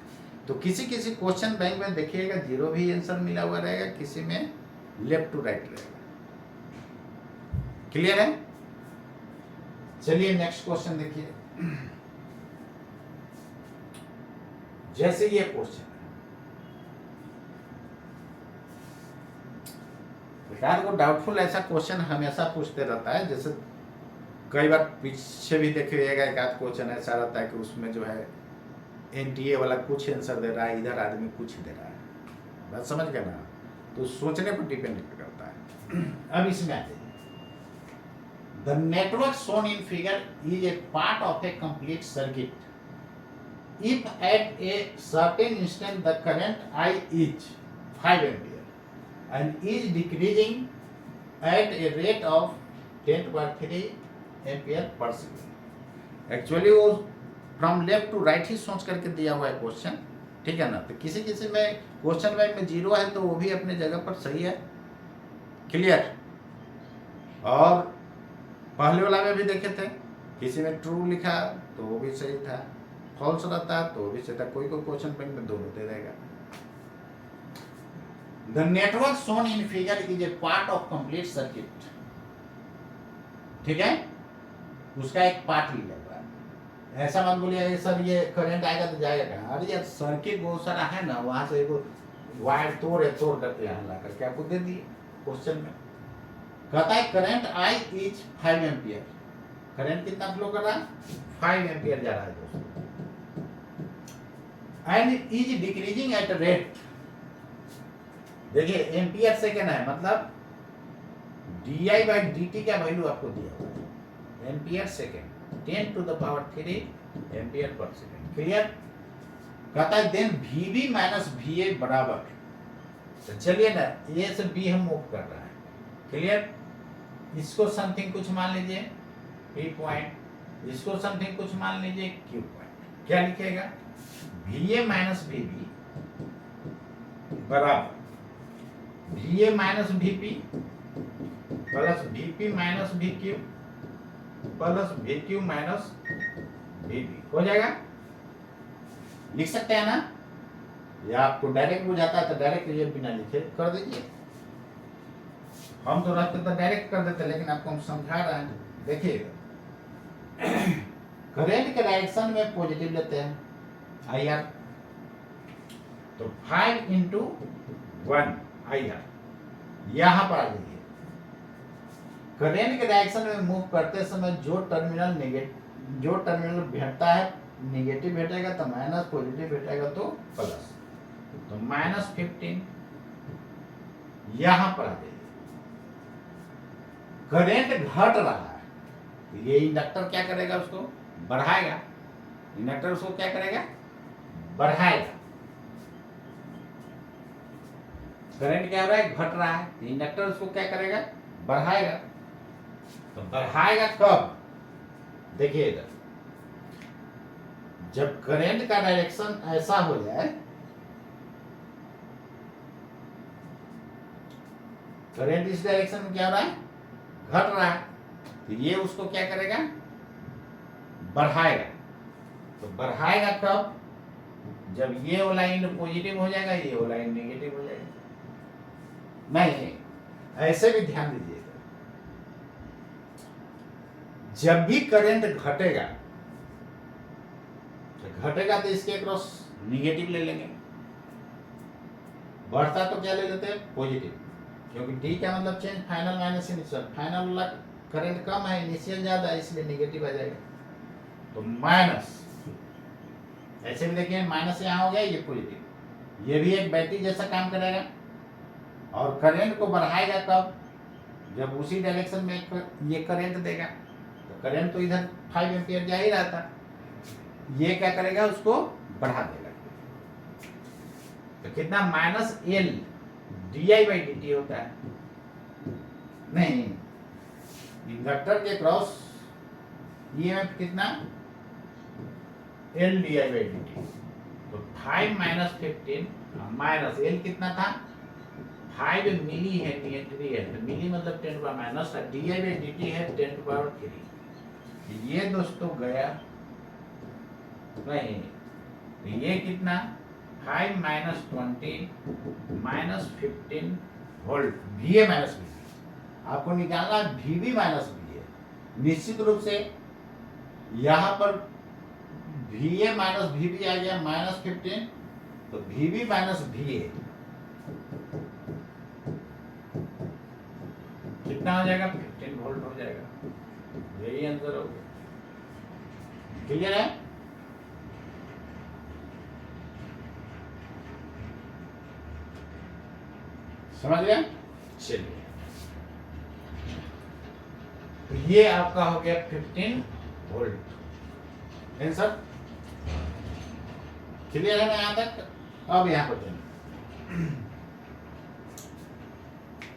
तो किसी किसी क्वेश्चन बैंक में देखिएगा जीरो भी आंसर मिला हुआ रहेगा, किसी में लेफ्ट टू राइट रहेगा। क्लियर है? चलिए नेक्स्ट क्वेश्चन देखिए। जैसे ये क्वेश्चन बेकार को डाउटफुल ऐसा क्वेश्चन हमेशा पूछते रहता है। जैसे कई बार पीछे भी देखिएगा, एक आध क्वेश्चन ऐसा रहता है कि उसमें जो है एनटीए वाला कुछ आंसर दे रहा है, इधर आदमी कुछ दे रहा है। बात समझ गए ना? तो सोचने पर डिपेंड करता है। अब इसमें आते हैं, the network shown in figure is a part of A complete circuit if at a certain instant the current I is 5 ampere and is decreasing eight a rate of 10/3 ampere per second. Actually वो from left to right ही सोच करके दिया हुआ है question, ठीक है ना। तो किसी किसी में क्वेश्चन बैंक में जीरो है तो वो भी अपने जगह पर सही है। क्लियर? और पहले वाला में भी देखे थे, किसी में ट्रू लिखा तो वो भी सही था, फॉल्स रहता है तो वो भी सही था। कोई कोई क्वेश्चन बैंक में दोनों दे देगा। The network shown in figure is a part of complete circuit, ठीक है, उसका एक पार्ट लिया हुआ है। ऐसा मत बोलिए सर ये करंट आएगा तो जाएगा कहाँ, अरे यार सर्किट बहुत सारा है ना, वहां से एक वायर तोड़ करके यहाँ ला करके आपको दे दिए क्वेश्चन में। कहता है current I is 5 ampere, current कितना फ्लो कर रहा है, 5 एम्पियर जा रहा है दोस्तों, and is decreasing at rate. देखिए एम्पियर सेकेंड है, मतलब di/dt का वैल्यू आपको दिया हुआ है, ampere second 10⁻³ ampere per second. Clear? कहता है देन VB माइनस VA बराबर, तो चलिए ना A से B हम मूव कर रहा है। क्लियर? इसको समथिंग कुछ मान लीजिए P पॉइंट, इसको समथिंग कुछ मान लीजिए Q पॉइंट। क्या लिखेगा, VA माइनस VB बराबर VA minus VP plus VP minus VQ plus VQ minus VB हो जाएगा। लिख सकते हैं ना, या आपको डायरेक्ट बुझाता है तो डायरेक्ट ये बिना लिखे कर दीजिए। हम तो रहते तो डायरेक्ट कर देते, लेकिन आपको हम समझा रहे हैं। देखिएगा करंट के डायरेक्शन में पॉजिटिव लेते हैं IR, तो 5 × 1 IR यहां पर आ जाइए। करंट के डायरेक्शन में मूव करते समय जो टर्मिनल भेटता है नेगेटिव भेटेगा तो माइनस, पॉजिटिव भेटेगा तो प्लस, तो -15 यहां पर आ जाइए। करंट घट रहा है, ये इंडक्टर क्या करेगा, उसको बढ़ाएगा। इंडक्टर उसको क्या करेगा, बढ़ाएगा। करंट क्या हो रहा है, घट रहा है, इंडक्टर उसको क्या करेगा, बढ़ाएगा। तो बढ़ाएगा कब, देखिए इधर, जब करंट का डायरेक्शन ऐसा हो जाए, करंट इस डायरेक्शन में क्या हो रहा है, घट रहा है, तो ये उसको क्या करेगा, बढ़ाएगा। तो बढ़ाएगा कब, जब ये वाला इंड पॉजिटिव हो जाएगा, ये वाला इंड नेगेटिव हो जाएगा। नहीं, ऐसे भी ध्यान दीजिएगा, जब भी करंट घटेगा, तो घटेगा तो इसके क्रॉस निगेटिव ले लेंगे, बढ़ता तो क्या ले लेते हैं, पॉजिटिव, क्योंकि डी का मतलब change, final minus initial, final वाला करंट कम है, इनिशियल ज्यादा है, इसलिए निगेटिव आ जाएगा। तो माइनस, ऐसे भी देखिए माइनस यहाँ हो गया, ये पॉजिटिव, ये भी एक बैटरी जैसा काम करेगा। और करंट को बढ़ाएगा कब, जब उसी डायरेक्शन में ये करंट देगा, तो करंट तो इधर 5 एम्पियर जा ही रहा था, ये क्या करेगा, उसको बढ़ा देगा। तो कितना, minus L D I by D T होता है। नहीं, इंडक्टर के क्रॉस ईएमएफ कितना, L D I by D T. तो 5 माइनस 15 माइनस एल कितना था, 5 मिली हेनरी है, तो मिली मतलब 10 power minus, D I by D T है 10 पावर 3। ये दोस्तों गया नहीं, तो ये कितना, 5 minus 20 minus 15 volt, V A minus V, आपको निकालना V B minus V A. निश्चित रूप से यहाँ पर V A minus V B आ गया माइनस 15, तो V B minus V A कितना हो जाएगा, 15 वोल्ट हो जाएगा। यही आंसर हो गया, क्लियर है। समझ गया, चलिए, तो ये आपका हो गया 15 वोल्ट आंसर, क्लियर है ना यहां तक। अब यहां पर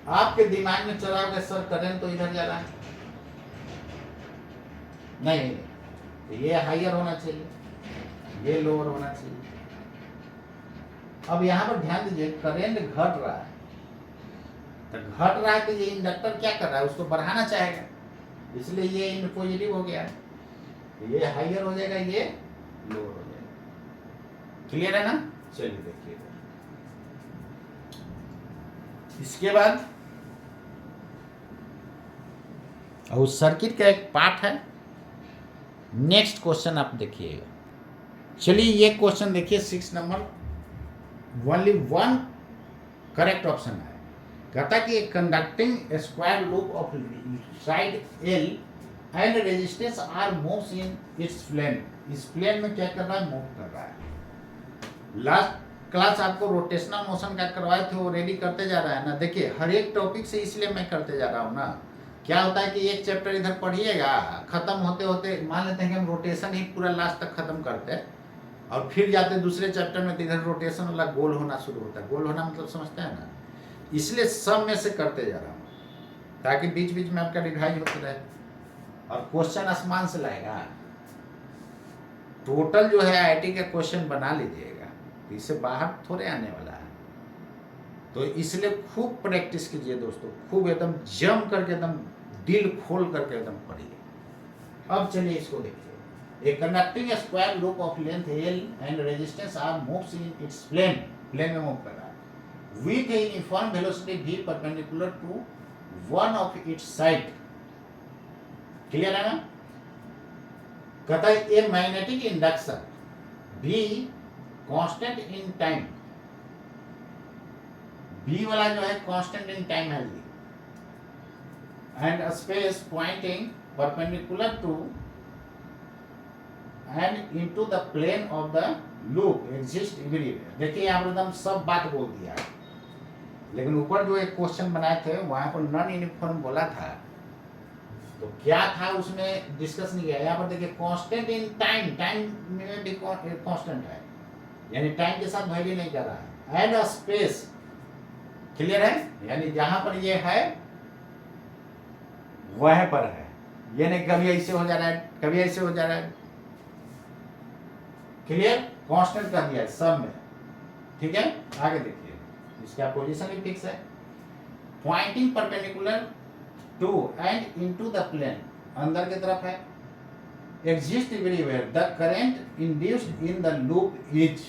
आपके दिमाग में चला होगा, सर करंट तो इधर जा रहा है, नहीं, तो ये हाइयर होना चाहिए, ये लोअर होना चाहिए। अब यहां पर ध्यान दीजिए, करंट घट रहा है, तो घट रहा है, तो ये इंडक्टर क्या कर रहा है, उसको बढ़ाना चाहेगा, इसलिए ये इंड पॉजिटिव हो गया है, तो ये हाइयर हो जाएगा, ये लोअर हो जाएगा। क्लियर है ना, चलिए देखिए, इसके बाद और सर्किट का एक पार्ट है। नेक्स्ट क्वेश्चन आप देखिएगा, चलिए ये क्वेश्चन देखिए 6 नंबर, ओनली 1 करेक्ट ऑप्शन है। कहता कि conducting square loop of side L and resistance R moves in its plane, इस प्लेन में क्या कर रहा है, मूव कर रहा है। लास्ट क्लास आपको रोटेशनल मोशन का करवाए थे, वो रेडी करते जा रहा है ना। देखिए हर एक टॉपिक से इसलिए मैं करते जा रहा हूँ ना, क्या होता है कि एक चैप्टर इधर पढ़िएगा, खत्म होते होते मान लेते हैं कि हम रोटेशन ही पूरा लास्ट तक खत्म करते हैं, और फिर जाते दूसरे चैप्टर में, तो इधर रोटेशन वाला गोल होना शुरू होता है। गोल होना मतलब समझते हैं ना, इसलिए सब में से करते जा रहा हूँ, ताकि बीच बीच में आपका रिवाइज होते रहे, और क्वेश्चन आसमान से लाएगा। टोटल जो है आईआईटी का क्वेश्चन बना लीजिएगा, तो इससे बाहर थोड़े आने वाला है, तो इसलिए खूब प्रैक्टिस कीजिए दोस्तों, खूब एकदम जम करके, एकदम दिल खोल करके एकदम पढ़िए। अब चलिए इसको देखिए, a conducting square loop of length L and resistance R moves in its plane, plane में मूव कर रहा है, with a uniform velocity v perpendicular to one of its side. Clear है ना। कहता है a magnetic induction v constant in time, v वाला जो है कांस्टेंट इन टाइम है जी, and space pointing perpendicular to and into the plane of the loop exist everywhere. देखिए यहाँ पर एकदम सब बात बोल दिया है, लेकिन ऊपर जो एक क्वेश्चन बनाए थे वहां पर नॉन यूनिफॉर्म बोला था, तो क्या था उसमें डिस्कस नहीं किया। यहाँ पर देखिए कांस्टेंट इन टाइम, टाइम में भी कांस्टेंट है, यानी टाइम के साथ वैरी नहीं कर रहा है। एंड स्पेस, क्लियर है, यानी जहां पर ये है वह पर है, ये नहीं कभी ऐसे हो जा रहा है कभी ऐसे हो जा रहा है। क्लियर, कांस्टेंट कर दिया है सब में, ठीक है। आगे देखिए, इसका पोजीशन भी फिक्स है। Pointing perpendicular to and into the plane, अंदर की तरफ है। Exist everywhere, the current induced in the loop is,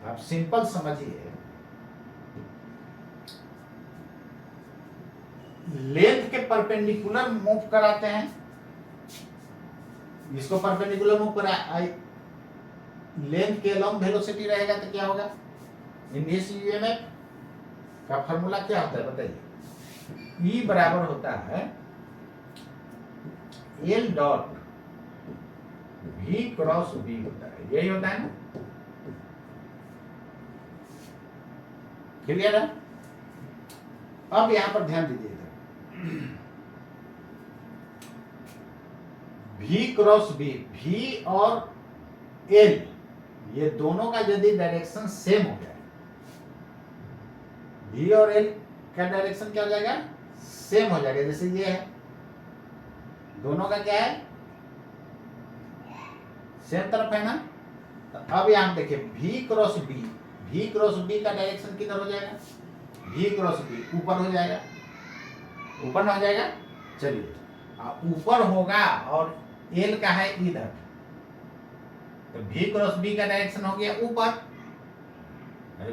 आप सिंपल समझिए, लेंथ के परपेंडिकुलर मूव कराते हैं, इसको परपेंडिकुलर मूव करा, लेंथ के अलोंग वेलोसिटी रहेगा तो क्या होगा, इंड्यूस ईएमएफ का फॉर्मूला क्या होता है बताइए। ई बराबर होता है L dot v cross v होता है, यही होता है ना, क्लियर है। अब यहां पर ध्यान दीजिएगा, V क्रॉस V, V और L ये दोनों का यदि डायरेक्शन सेम हो जाए, V और L का डायरेक्शन क्या हो जाएगा, सेम हो जाएगा। जैसे ये है, दोनों का क्या है, सेम तरफ है ना। तो अब यहां देखिए V cross B, V cross B का डायरेक्शन किधर हो जाएगा, V क्रॉस B ऊपर हो जाएगा, ऊपर ना हो जाएगा। चलिए, ऊपर होगा और L का है इधर, तो V क्रॉस B का डायरेक्शन हो गया ऊपर,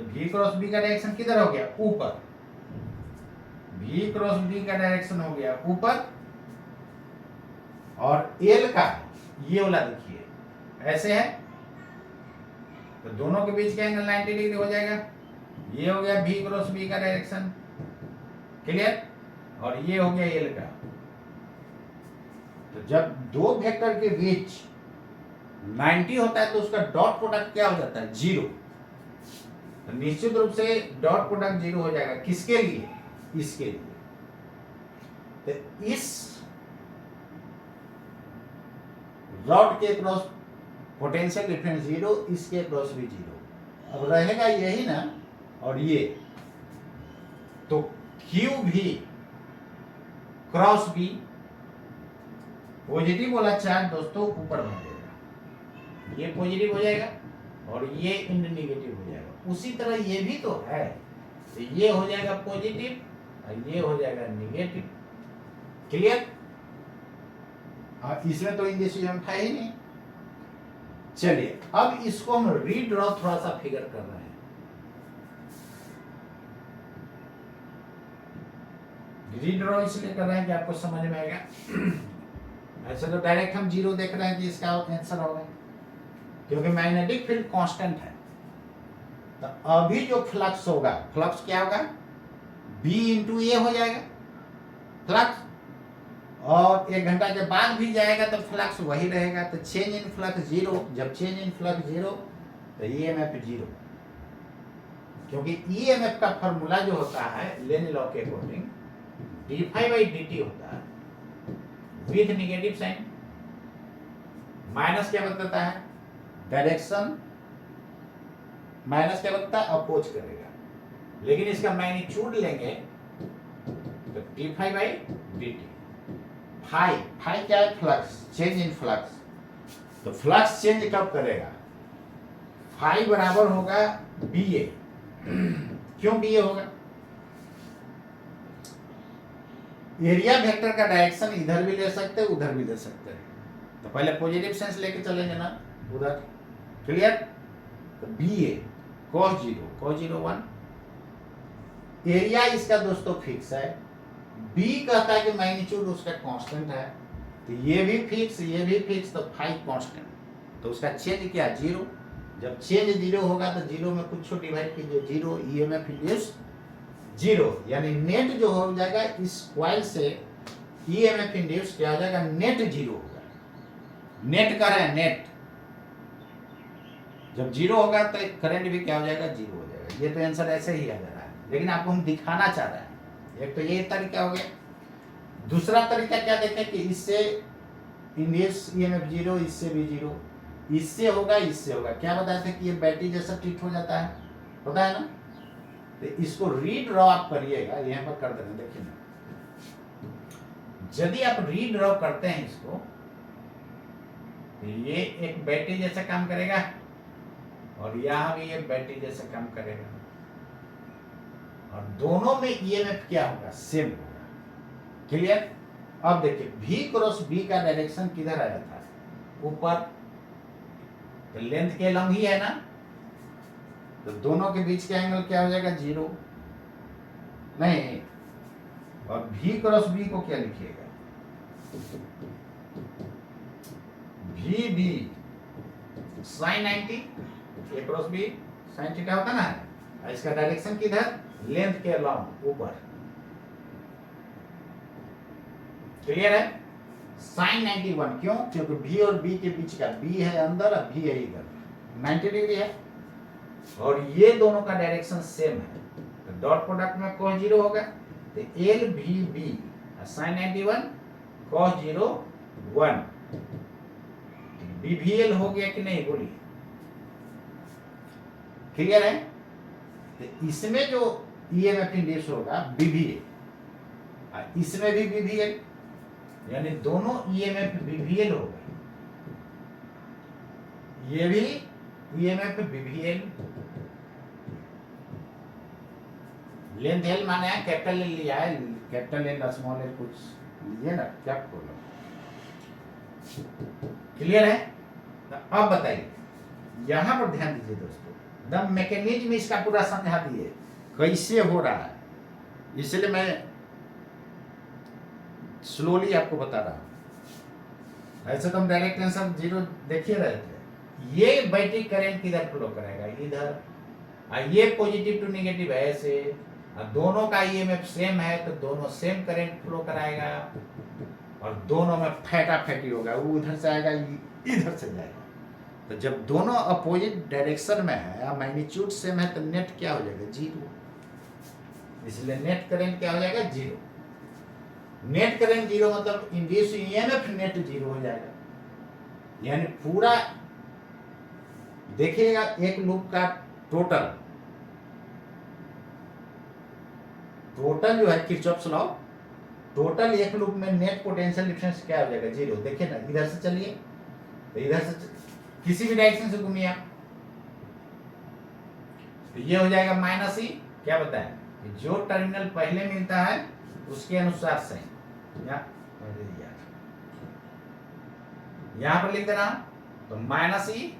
V क्रॉस B का डायरेक्शन किधर हो गया, ऊपर, V क्रॉस B का डायरेक्शन हो गया ऊपर, और L का ये वाला देखिए ऐसे है, तो दोनों के बीच का एंगल 90 डिग्री हो जाएगा। ये हो गया V क्रॉस B का डायरेक्शन, क्लियर, और ये हो गया L का। तो जब दो वेक्टर के बीच 90 होता है तो उसका डॉट प्रोडक्ट क्या हो जाता है, 0। तो निश्चित रूप से डॉट प्रोडक्ट 0 हो जाएगा, किसके लिए, इसके लिए। तो इस रॉड के क्रॉस पोटेंशियल डिफरेंस 0, इसके क्रॉस भी 0। अब रहेगा यही ना, और ये तो क्यू भी क्रॉस बी, पॉजिटिव वाला चार्ज दोस्तों ऊपर बढ़ जाएगा, ये पॉजिटिव हो जाएगा और ये नेगेटिव हो जाएगा। उसी तरह ये भी तो है, तो ये हो जाएगा पॉजिटिव और ये हो जाएगा नेगेटिव, क्लियर। इसमें तो इंडिसिजन था ही नहीं। चलिए, अब इसको हम रीड्रॉ थोड़ा सा फिगर कर रहे हैं। रीड्रॉ इसलिए कर रहे हैं कि आपको समझ में आएगा। ऐसे तो डायरेक्ट हम 0 देख रहे हैं कि इसका आंसर होगा, क्योंकि मैग्नेटिक फील्ड कांस्टेंट है। तो अभी जो फ्लक्स होगा, फ्लक्स क्या होगा, B इंटू ए हो जाएगा फ्लक्स, और 1 घंटा के बाद भी जाएगा तो फ्लक्स वही रहेगा। तो चेंज इन फ्लक्स 0, जब चेंज इन फ्लक्स 0 तो ईएमएफ 0, क्योंकि ईएमएफ का फॉर्मूला जो होता है लेंज लॉ के अकॉर्डिंग d∅dt होता है विथ नेगेटिव साइन। माइनस क्या बताता है, डायरेक्शन, माइनस क्या बताता है, अपोज करेगा। लेकिन इसका मैग्नीट्यूड लेंगे तो d∅dt, फाई क्या है, फ्लक्स, चेंज इन फ्लक्स। तो फ्लक्स चेंज कब करेगा, फाई बराबर होगा BA। क्यों BA होगा, एरिया वेक्टर का डायरेक्शन इधर भी ले सकते हैं उधर भी ले सकते हैं। तो पहले पॉजिटिव सेंस लेके चलेंगे ना उधर, क्लियर। तो BA cos 0 1, एरिया इसका दोस्तों फिक्स है, B कहता है कि मैग्नीट्यूड उसका कांस्टेंट है, तो ये भी फिक्स ये भी फिक्स, तो फाई कांस्टेंट, तो उसका चेंज क्या 0। जब चेंज 0 होगा तो 0 में कुछ डिवाइड कीजिए, 0 ईएमएफ इंड्यूस 0, यानी नेट जो हो जाएगा इस कॉइल से ईएमएफ इंड्यूस क्या हो जाएगा, नेट 0 होगा। नेट कर रहे हैं, नेट जब 0 होगा तो करंट भी क्या हो जाएगा, 0 हो जाएगा। ये तो आंसर ऐसे ही आ जा रहा है, लेकिन आपको हम दिखाना चाह रहे हैं। एक तो ये तरीका हो गया, दूसरा तरीका क्या देखें कि इससे इंड्यूस ईएमएफ 0, इससे भी 0, इससे होगा, इससे होगा। क्या बताए थे कि ये बैटरी जैसा ट्रीट हो जाता है, पता है ना। तो इसको रीड्रॉ आप करिएगा, यहाँ पर कर देना। देखिए ना, यदि आप रीड्रॉ करते हैं इसको, तो ये एक बैटरी जैसा काम करेगा और यहां भी ये बैटरी जैसा काम करेगा, और दोनों में ईएमएफ क्या होगा, सेम होगा। क्लियर। अब देखिए V क्रॉस B का डायरेक्शन किधर आया था, ऊपर, तो लेंथ के लंब ही है ना, तो दोनों के बीच का एंगल क्या हो जाएगा, 0 नहीं। और V क्रॉस B को क्या लिखिएगा, VB sin 90, A cross B sin theta होता ना, और इसका डायरेक्शन किधर, लेंथ के अलॉन्ग, ऊपर। क्लियर है। sin 91 क्यों, क्योंकि V और B के बीच का, B है अंदर और V है इधर, 90 डिग्री है, और ये दोनों का डायरेक्शन सेम है, तो डॉट प्रोडक्ट में cos 0 होगा, तो LVB sin 91 cos 0 1, BVL हो गया कि नहीं, बोलिए। क्लियर है। तो इसमें जो ईएमएफ इंड्यूस होगा BVL, इसमें भी BVL, यानी दोनों ईएमएफ BVL होगा, ये भी ईएमएफ BVL। लेंथ एल माने है, कैपिटल एल लिया है, कैपिटल एल स्मॉल एल कुछ लिए ना, क्या बोलो। क्लियर है। तो अब बताइए, यहां पर ध्यान दीजिए दोस्तों, द मैकेनिज्म इसका पूरा समझा दिए कैसे हो रहा है, इसलिए मैं स्लोली आपको बता रहा हूं। ऐसे तो हम डायरेक्ट आंसर 0 देखिए रहे थे। ये बैटरी करंट किधर फ्लो करेगा, इधर, और ये पॉजिटिव टू नेगेटिव है ऐसे, और दोनों का ईएमएफ सेम है, तो दोनों सेम करंट फ्लो कराएगा, और दोनों में फैटाफैटी होगा, वो उधर से आएगा, इधर से जाएगा। तो जब दोनों अपोजिट डायरेक्शन में है, मैग्नीट्यूड सेम है, तो नेट क्या हो जाएगा, 0। इसलिए नेट करंट क्या हो जाएगा, 0। नेट करंट 0 मतलब इंड्यूस ईएमएफ नेट 0 हो जाएगा। यानी पूरा देखिएगा, एक लूप का टोटल जो है किरचॉफ्स लॉ, टोटल एक लूप में नेट पोटेंशियल डिफरेंस क्या हो जाएगा, 0। देखिए ना, इधर से चलिए, तो इधर से किसी भी डायरेक्शन से घूमिए आप, तो ये हो जाएगा -E। क्या बताएं, जो टर्मिनल पहले मिलता है उसके अनुसार से, यहां पर लिख देना, तो -E,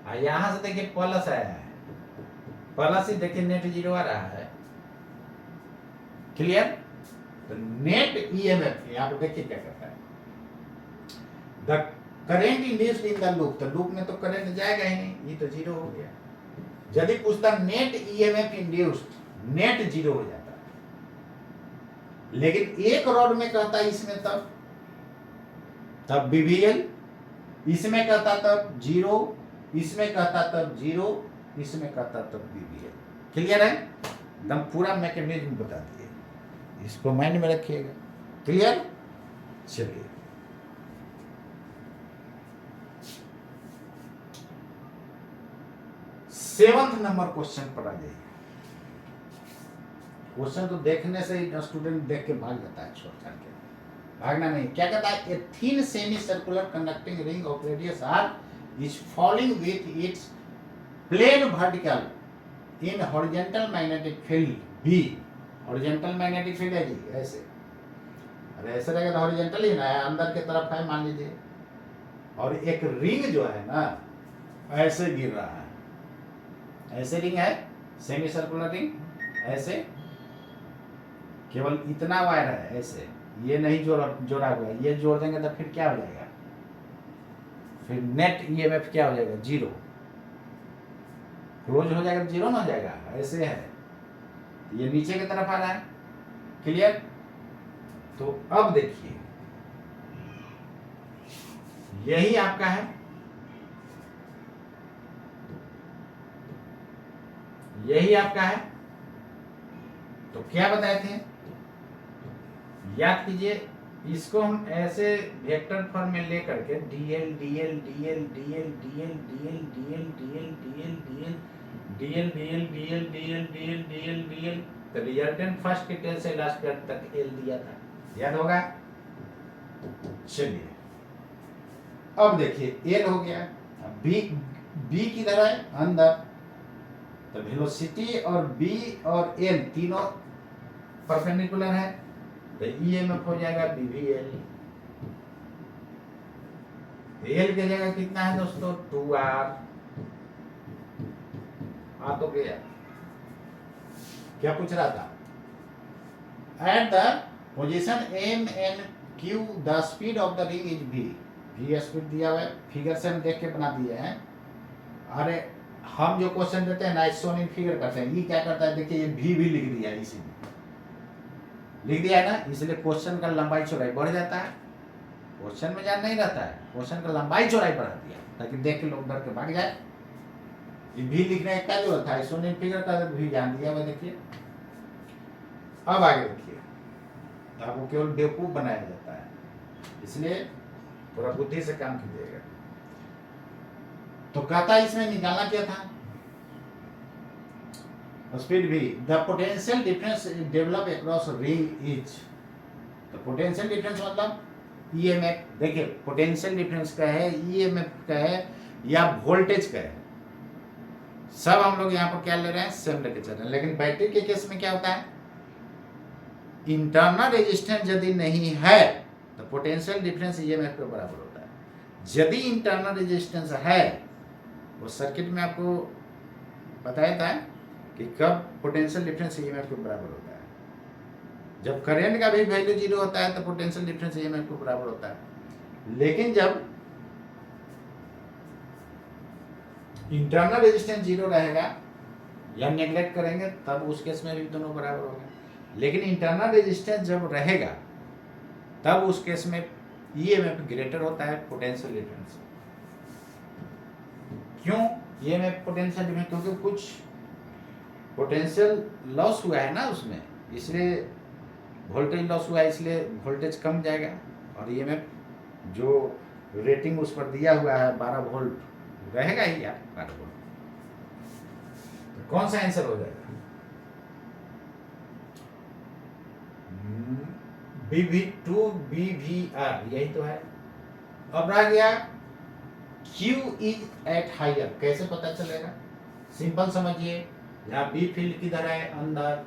और यहां से देखिए प्लस आया है, प्लस ही देखिए नेट 0 आ रहा है। क्लियर। तो नेट ईएमएफ यहां पर देखिए क्या करता है, the current induced in the loop, तो लूप में तो करंट जाएगा ही नहीं, ये तो 0 हो गया। यदि पूछता नेट ईएमएफ इंड्यूस्ड, नेट 0 हो जाता है, लेकिन एक रॉड में कहता है इसमें तब BVL, इसमें कहता तब 0, इसमें कहता तब 0, इसमें कहता तब BVL। क्लियर है। एकदम पूरा मैकेनिज्म बता दिए, इसको माइंड में रखिएगा। क्लियर। चलिए, सेवंथ नंबर क्वेश्चन पर आ जाइए। क्वेश्चन तो देखने से ही स्टूडेंट देख के भाग जाता है, छोड़ करके भागना नहीं। क्या कहता है, a thin semi circular conducting ring of radius r is falling with its plane vertical in horizontal magnetic field B। horizontal magnetic field है जी, ऐसे, अरे ऐसे रहेगा तो horizontal ही ना है, अंदर के तरफ है मान लीजिए, और एक रिंग जो है ना ऐसे गिर रहा है, ऐसे रिंग है, सेमी सर्कुलर रिंग, ऐसे केवल इतना वायर है, ऐसे, ये नहीं जोड़ा हुआ है, ये जोड़ देंगे तो फिर क्या हो जाएगा, फिर नेट ईएमएफ क्या हो जाएगा, 0। क्लोज हो जाएगा तो 0 ना हो जाएगा, ऐसे है, ये नीचे की तरफ आ रहा है। क्लियर। तो अब देखिए, यही आपका है, यही आपका है। तो क्या बताए थे, याद कीजिए, इसको हम ऐसे वेक्टर फॉर्म में ले करके dl dl dl dl dl dl dl dl dl dl dl dl dl dl dl dl dl तो रिजल्टेंट फर्स्ट के टेल से लास्ट के तक l दिया था, याद होगा। चलिए अब देखिए l हो गया, b किधर है, अंदर, तो वेलोसिटी और b और l तीनों परपेंडिकुलर है, तो ईएमएफ हो जाएगा BVL। एल की जगह कितना है दोस्तों, 2R। आ तो गया, क्या पूछ रहा था, at the position M and Q the speed of the ring is v speed दिया हुआ है, फिगर से हम देख के बना दिए हैं। अरे हम जो क्वेश्चन देते हैं ना, शोन इन फिगर करते हैं, ये क्या करता है, देखिए ये v भी लिख दिया, इसी में लिख दिया है ना, इसलिए क्वेश्चन का लंबाई चौड़ाई बढ़ जाता है, क्वेश्चन में जान नहीं रहता है, क्वेश्चन का लंबाई चौड़ाई बढ़ा दिया ताकि देख के लोग डर के भाग जाए। ये भी लिखने का क्या जरूरत था, सोने फिगर का भी जान दिया हुआ। देखिए अब आगे देखिए, तो आपको केवल बेवकूफ बनाया जाता है, इसलिए थोड़ा बुद्धि से काम कीजिएगा। तो कहता इसमें निकालना क्या था, स्पीड भी, the potential difference develop across ring is, तो पोटेंशियल डिफरेंस मतलब ईएमएफ, देखिए पोटेंशियल डिफरेंस का है, ईएमएफ का है या वोल्टेज का है, सब हम लोग यहाँ पर क्या ले रहे हैं, सेम लेके चल रहे हैं। लेकिन बैटरी के केस में क्या होता है, इंटरनल रेजिस्टेंस यदि नहीं है तो पोटेंशियल डिफरेंस ईएमएफ के बराबर होता है। यदि इंटरनल रेजिस्टेंस है, वो सर्किट में आपको बताया था कि कब पोटेंशियल डिफरेंस ईएमएफ के बराबर होता है, जब करंट का भी वैल्यू 0 होता है तो पोटेंशियल डिफरेंस ईएमएफ के बराबर होता है। लेकिन जब इंटरनल रेजिस्टेंस 0 रहेगा या नेग्लेक्ट करेंगे तब उस केस में भी दोनों बराबर होगा। लेकिन इंटरनल रेजिस्टेंस जब रहेगा तब उस केस में ईएमएफ ग्रेटर होता है पोटेंशियल डिफरेंस। क्यों ईएमएफ पोटेंशियल डिफरेंस, क्योंकि कुछ पोटेंशियल लॉस हुआ है ना उसमें, इसलिए वोल्टेज लॉस हुआ है, इसलिए वोल्टेज कम जाएगा और ईएमएफ जो रेटिंग उस पर दिया हुआ है 12 वोल्ट रहेगा ही यार 12 वोल्ट। तो कौन सा आंसर हो जाएगा, BV2BVR, यही तो है। अब रह गया Q इज एट हायर, कैसे पता चलेगा, सिंपल समझिए, यहाँ B फील्ड किधर है, अंदर,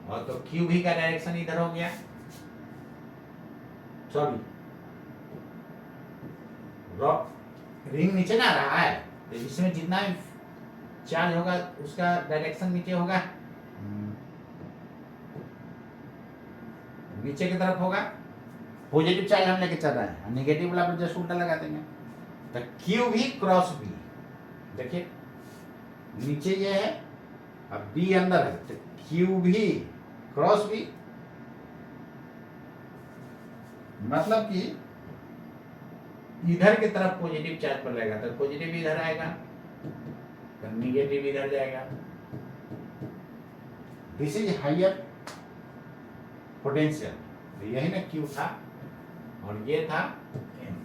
और तो Q भी का डायरेक्शन इधर हो गया, सॉरी रिंग नीचे ना रहा है, तो इसमें जितना भी चार्ज होगा उसका डायरेक्शन नीचे होगा, नीचे की तरफ होगा। पॉजिटिव चार्ज हम लेके चल रहे हैं, नेगेटिव वाला पर जस्ट उल्टा लगा देंगे, तो Q भी क्रॉस B, देखिए नीचे ये है, अब B अंदर है, तो Q भी क्रॉस B, मतलब कि इधर की तरफ पॉजिटिव चार्ज पर लगेगा तो पॉजिटिव इधर आएगा, तो नेगेटिव इधर जाएगा। दिस इज हायर पोटेंशियल, तो यही ना Q था और ये था M,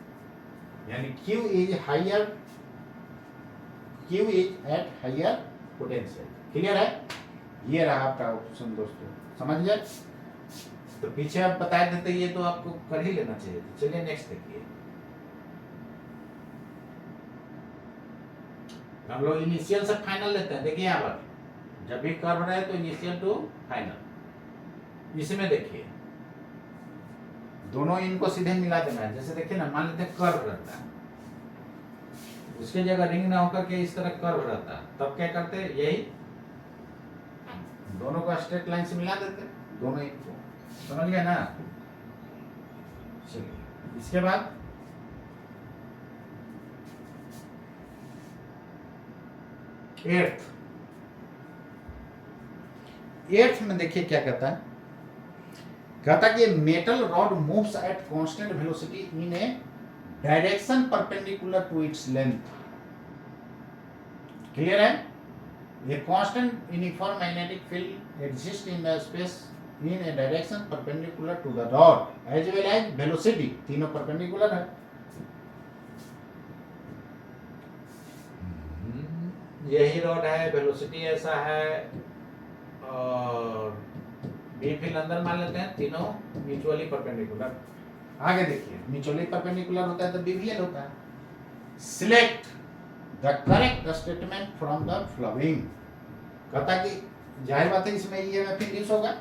यानी Q is higher, Q is at higher potential. Clear है, ये रहा आपका ऑप्शन दोस्तों, समझ गए। तो पीछे आप बता देते ये तो आपको कर ही लेना चाहिए। चलिए नेक्स्ट देखिए, हम लोग इनिशियल से फाइनल लेते हैं। देखिए यहाँ पर जब भी कर्व रहे तो इनिशियल टू फाइनल, इसमें देखिए दोनों इनको सीधे मिला देना है। जैसे देखिए ना, मान लेते हैं कर्व रहता है, उसके जगह रिंग ना होकर के इस तरह कर्व रहता है, तब क्या करते हैं, यही दोनों को स्ट्रेट लाइन से मिला देते, दोनों इनको, समझ गए ना। चलिए इसके बाद एट्थ में देखिए क्या कहता है, कहता कि metal rod moves at constant velocity in a direction perpendicular to its length. Clear है, ये constant uniform magnetic field exist in the space in a direction perpendicular to the rod as well as velocity, तीनों perpendicular है। यही rod है, velocity ऐसा है, और B field अंदर मान लेते हैं, तीनों म्यूचुअली परपेंडिकुलर। आगे देखिए, म्यूचुअली परपेंडिकुलर होता है तो बीवीएल होता है। Select the correct statement from the flowing. कहता कि जाहिर बात है इसमें ईएमएफ इंड्यूस होगा,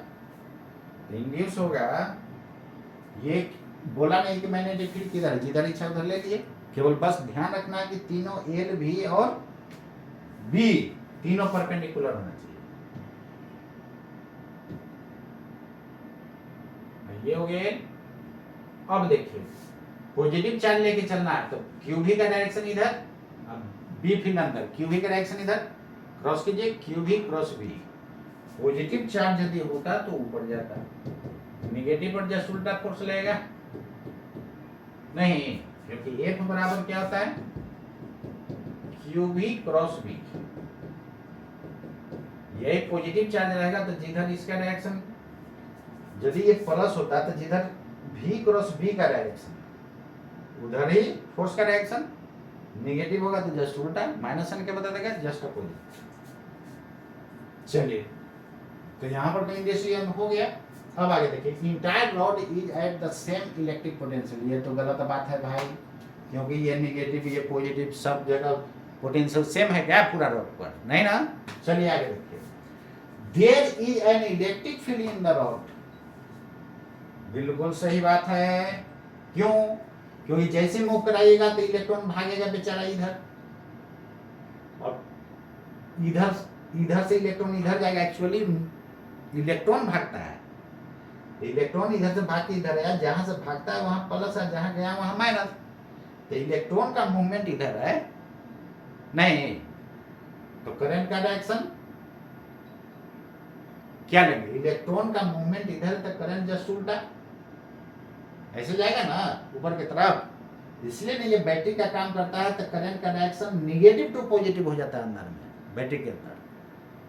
इंड्यूस होगा। ये बोला नहीं कि मैंने डिफीट किधर, जिधर इच्छा उधर ले लिए, केवल बस ध्यान रखना है कि तीनों एल भी और बी तीनों परपेंडिकुलर होना चाहिए। ये हो गए। अब देखिए, पॉजिटिव चार्ज लेके चलना है तो क्यूबी का डायरेक्शन इधर, बी फील्ड अंदर, क्यूबी का डायरेक्शन इधर, क्रॉस कीजिए, q B cross B. Positive charge यदि होता तो ऊपर जाता, नेगेटिव पर जस्ट उल्टा फोर्स लगेगा नहीं, क्योंकि एफ बराबर क्या होता है, क्यूबी क्रॉस बी। यही पॉजिटिव चार्ज रहेगा तो जिधर इसका डायरेक्शन, यदि ये प्लस होता तो जिधर v क्रॉस b का डायरेक्शन उधर ही फोर्स का डायरेक्शन, नेगेटिव होगा तो जस्ट उल्टा, माइनस साइन क्या बता देगा, जस्ट अपोजिट। चलिए, तो यहाँ पर तो इंडस्ट्रियल हो गया। अब आगे देखिए, entire rod is at the same electric potential. ये तो गलत बात है भाई, क्योंकि ये नेगेटिव ये पॉजिटिव सब जगह पोटेंशियल सेम है क्या पूरा रॉड पर, नहीं ना। चलिए आगे देखिए, there is an electric field in the rod. बिल्कुल सही बात है। क्यों? क्योंकि जैसे मूव कराइएगा तो इलेक्ट्रॉन भागेगा बेचारा इधर, और इधर से इलेक्ट्रॉन इधर जाएगा। एक्चुअली इलेक्ट्रॉन भागता है, इलेक्ट्रॉन इधर से भाग के इधर है, जहां से भागता है वहां प्लस है, जहां गया वहां माइनस। तो इलेक्ट्रॉन का मूवमेंट इधर है नहीं, तो करंट का डायरेक्शन क्या लेंगे, इलेक्ट्रॉन का मूवमेंट इधर तो करंट जस्ट उल्टा ऐसे जाएगा ना ऊपर की तरफ। इसलिए नहीं, ये बैटरी का काम करता है तो करंट का डायरेक्शन नेगेटिव टू पॉजिटिव हो जाता है अंदर में, बैटरी के अंदर,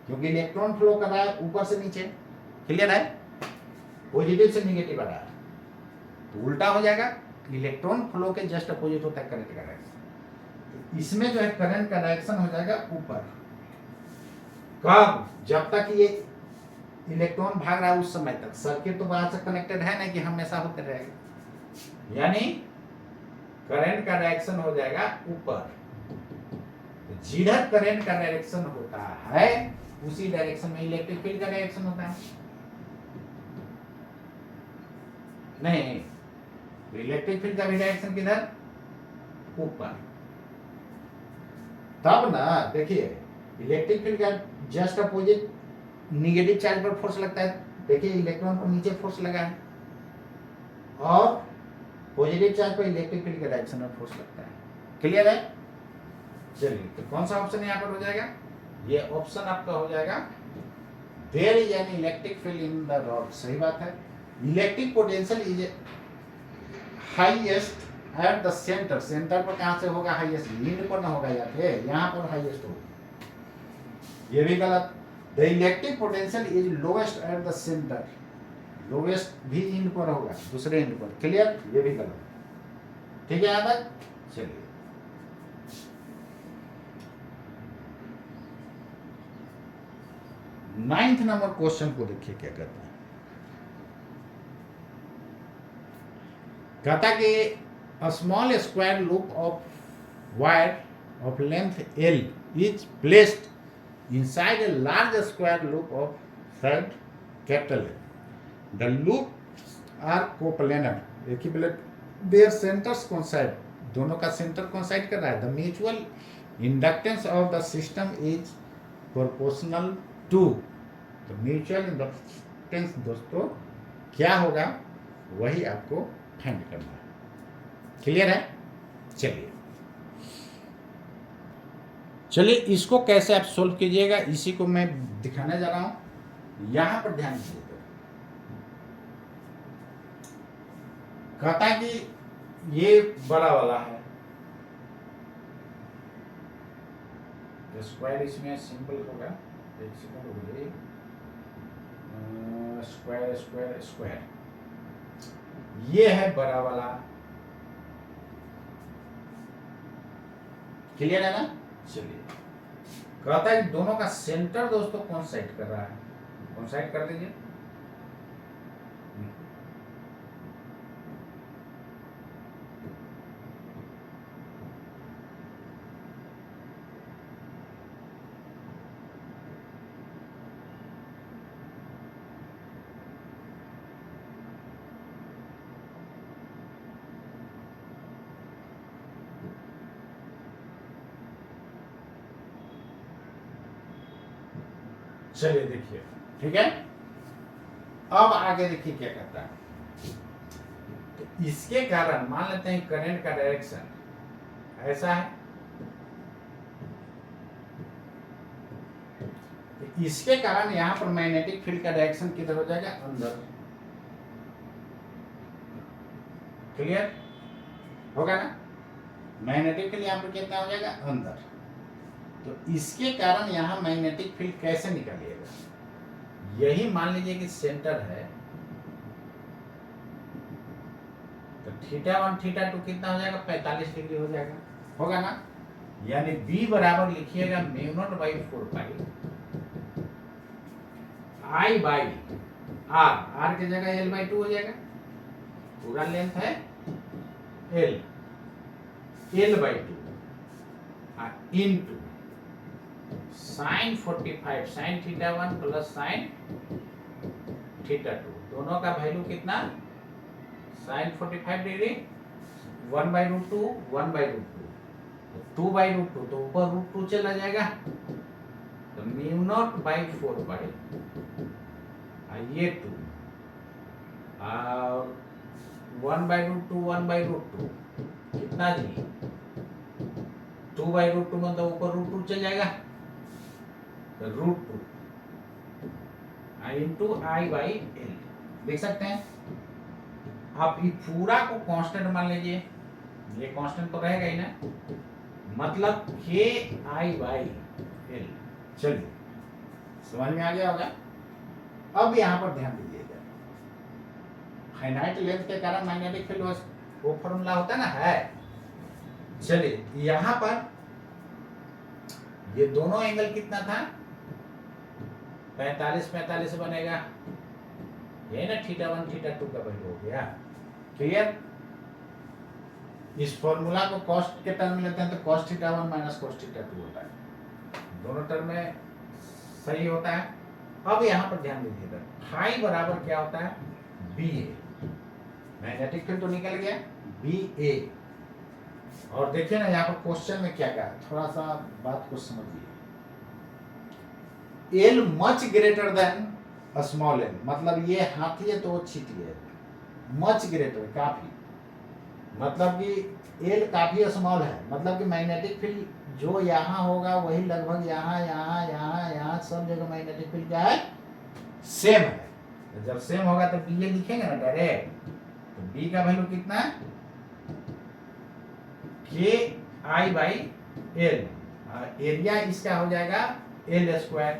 क्योंकि इलेक्ट्रॉन फ्लो कर रहा है ऊपर से नीचे। क्लियर है? पॉजिटिव से नेगेटिव आ रहा है तो उल्टा हो जाएगा। इलेक्ट्रॉन फ्लो के जस्ट अपोजिट होता है करंट का डायरेक्शन। इसमें जो है करंट का डायरेक्शन हो जाएगा ऊपर। कब? जब तक ये इलेक्ट्रॉन भाग रहा है उस समय तक। सर्किट तो बाहर से कनेक्टेड है ना कि हमेशा होते रहेगा, यानी करंट का डायरेक्शन हो जाएगा ऊपर। जिधर करंट का डायरेक्शन होता है उसी डायरेक्शन में इलेक्ट्रिक फील्ड का डायरेक्शन होता है। नहीं, इलेक्ट्रिक फील्ड का भी डायरेक्शन किधर, ऊपर। तब ना देखिए, इलेक्ट्रिक फील्ड का जस्ट अपोजिट नेगेटिव चार्ज पर फोर्स लगता है। देखिए, इलेक्ट्रॉन को नीचे फोर्स लगा है, और पॉजिटिव चार्ज पर इलेक्ट्रिक फील्ड के डायरेक्शन में फोर्स लगता है। क्लियर है? चलिए, तो कौन सा ऑप्शन यहाँ पर हो जाएगा, ये ऑप्शन आपका हो जाएगा there is an electric field in the rod. सही बात है। Electric potential is highest at the centre. Centre पर कहां से होगा हाईएस्ट, लीड पर ना होगा, या फिर यहाँ पर हाईएस्ट होगा। ये भी गलत। The electric potential is lowest eight the centre. Lowest भी इंड पर होगा, दूसरे इंड पर। क्लियर? ये भी गलत। ठीक है यहाँ तक? चलिए, नाइन्थ नंबर क्वेश्चन को देखिए क्या कहता है। कहता कि a small square loop of wire of length L is placed inside a large square loop of side capital L. The loops are coplanar, equivalent, their centers coincide. दोनों का centre coincide कर रहा है। The mutual inductance of the system is proportional to। तो mutual inductance दोस्तों क्या होगा वही आपको फाइंड करना है। क्लियर है? चलिए इसको कैसे आप सोल्व कीजिएगा इसी को मैं दिखाने जा रहा हूं। यहां पर ध्यान दीजिए। कहता कि ये बड़ा वाला है स्क्वायर, इसमें सिंपल होगा। एक सेकंड हो गई, स्क्वायर स्क्वायर स्क्वायर, ये है बड़ा वाला। क्लियर है ना? चलिए, कहता है कि दोनों का सेंटर दोस्तों कौन साइड कर रहा है, कौन साइड कर दीजिए। चलिए देखिए, ठीक है। अब आगे देखिए क्या करता है। तो इसके कारण मान लेते हैं करंट का डायरेक्शन ऐसा है, तो इसके कारण यहां पर मैग्नेटिक फील्ड का डायरेक्शन किधर हो जाएगा, अंदर। क्लियर होगा ना? मैग्नेटिक फील्ड यहां पर कितना हो जाएगा, अंदर। तो इसके कारण यहां मैग्नेटिक फील्ड कैसे निकलेगा, यही मान लीजिए कि सेंटर है, तो θ1 θ2 कितना हो जाएगा, 45 डिग्री हो जाएगा, होगा ना? यानी B बराबर लिखिएगा μ0/4 I बाई R की जगह L/2 हो जाएगा, पूरा लेंथ है L/2 into sin 45 sin θ1 plus sin θ2, दोनों का वैल्यू कितना, sin 45 डिग्री 1/√2 1/√2, 2/√2, तो ऊपर √2 चला जाएगा, तो μ0/4 ये 2 और 1/√2 1/√2 कितना जी, 2/√2 मतलब ऊपर √2 चल जाएगा, तो √2 इंटू I/L देख सकते हैं। आप ये पूरा को कांस्टेंट मान लीजिए, ये कांस्टेंट तो रहेगा ही ना, मतलब KI/L। चलिए समझ में आ गया होगा। अब यहां पर ध्यान दीजिएगा, फाइनाइट लेंथ के कारण मैग्नेटिक फील्ड वो फॉर्मूला होता है ना, है। चलिए यहां पर ये दोनों एंगल कितना था, 45 बनेगा, ये ना θ1 θ2 का वैल्यू हो गया। क्लियर? इस फॉर्मूला को कॉस्ट के टर्म में लेते हैं तो cos θ1 माइनस cos θ2 होता है, दोनों टर्म में सही होता है। अब यहाँ पर ध्यान दीजिएगा, फाई बराबर क्या होता है, BA, मैग्नेटिक फील्ड तो निकल गया BA। और देखिए ना यहाँ पर क्वेश्चन में क्या कहा, थोड़ा सा बात को समझिए। L much greater than small l, मतलब ये हाथी है तो वो चींटी है, मच ग्रेटर काफी, मतलब कि L काफी स्मॉल है, मतलब कि मैग्नेटिक फील्ड जो यहाँ होगा वही लगभग यहाँ यहाँ यहाँ यहाँ सब जगह मैग्नेटिक फील्ड क्या है, सेम है। जब सेम होगा तो BA लिखेंगे ना डायरेक्ट, तो B का वैल्यू कितना है, KI/L, एरिया इसका हो जाएगा L²,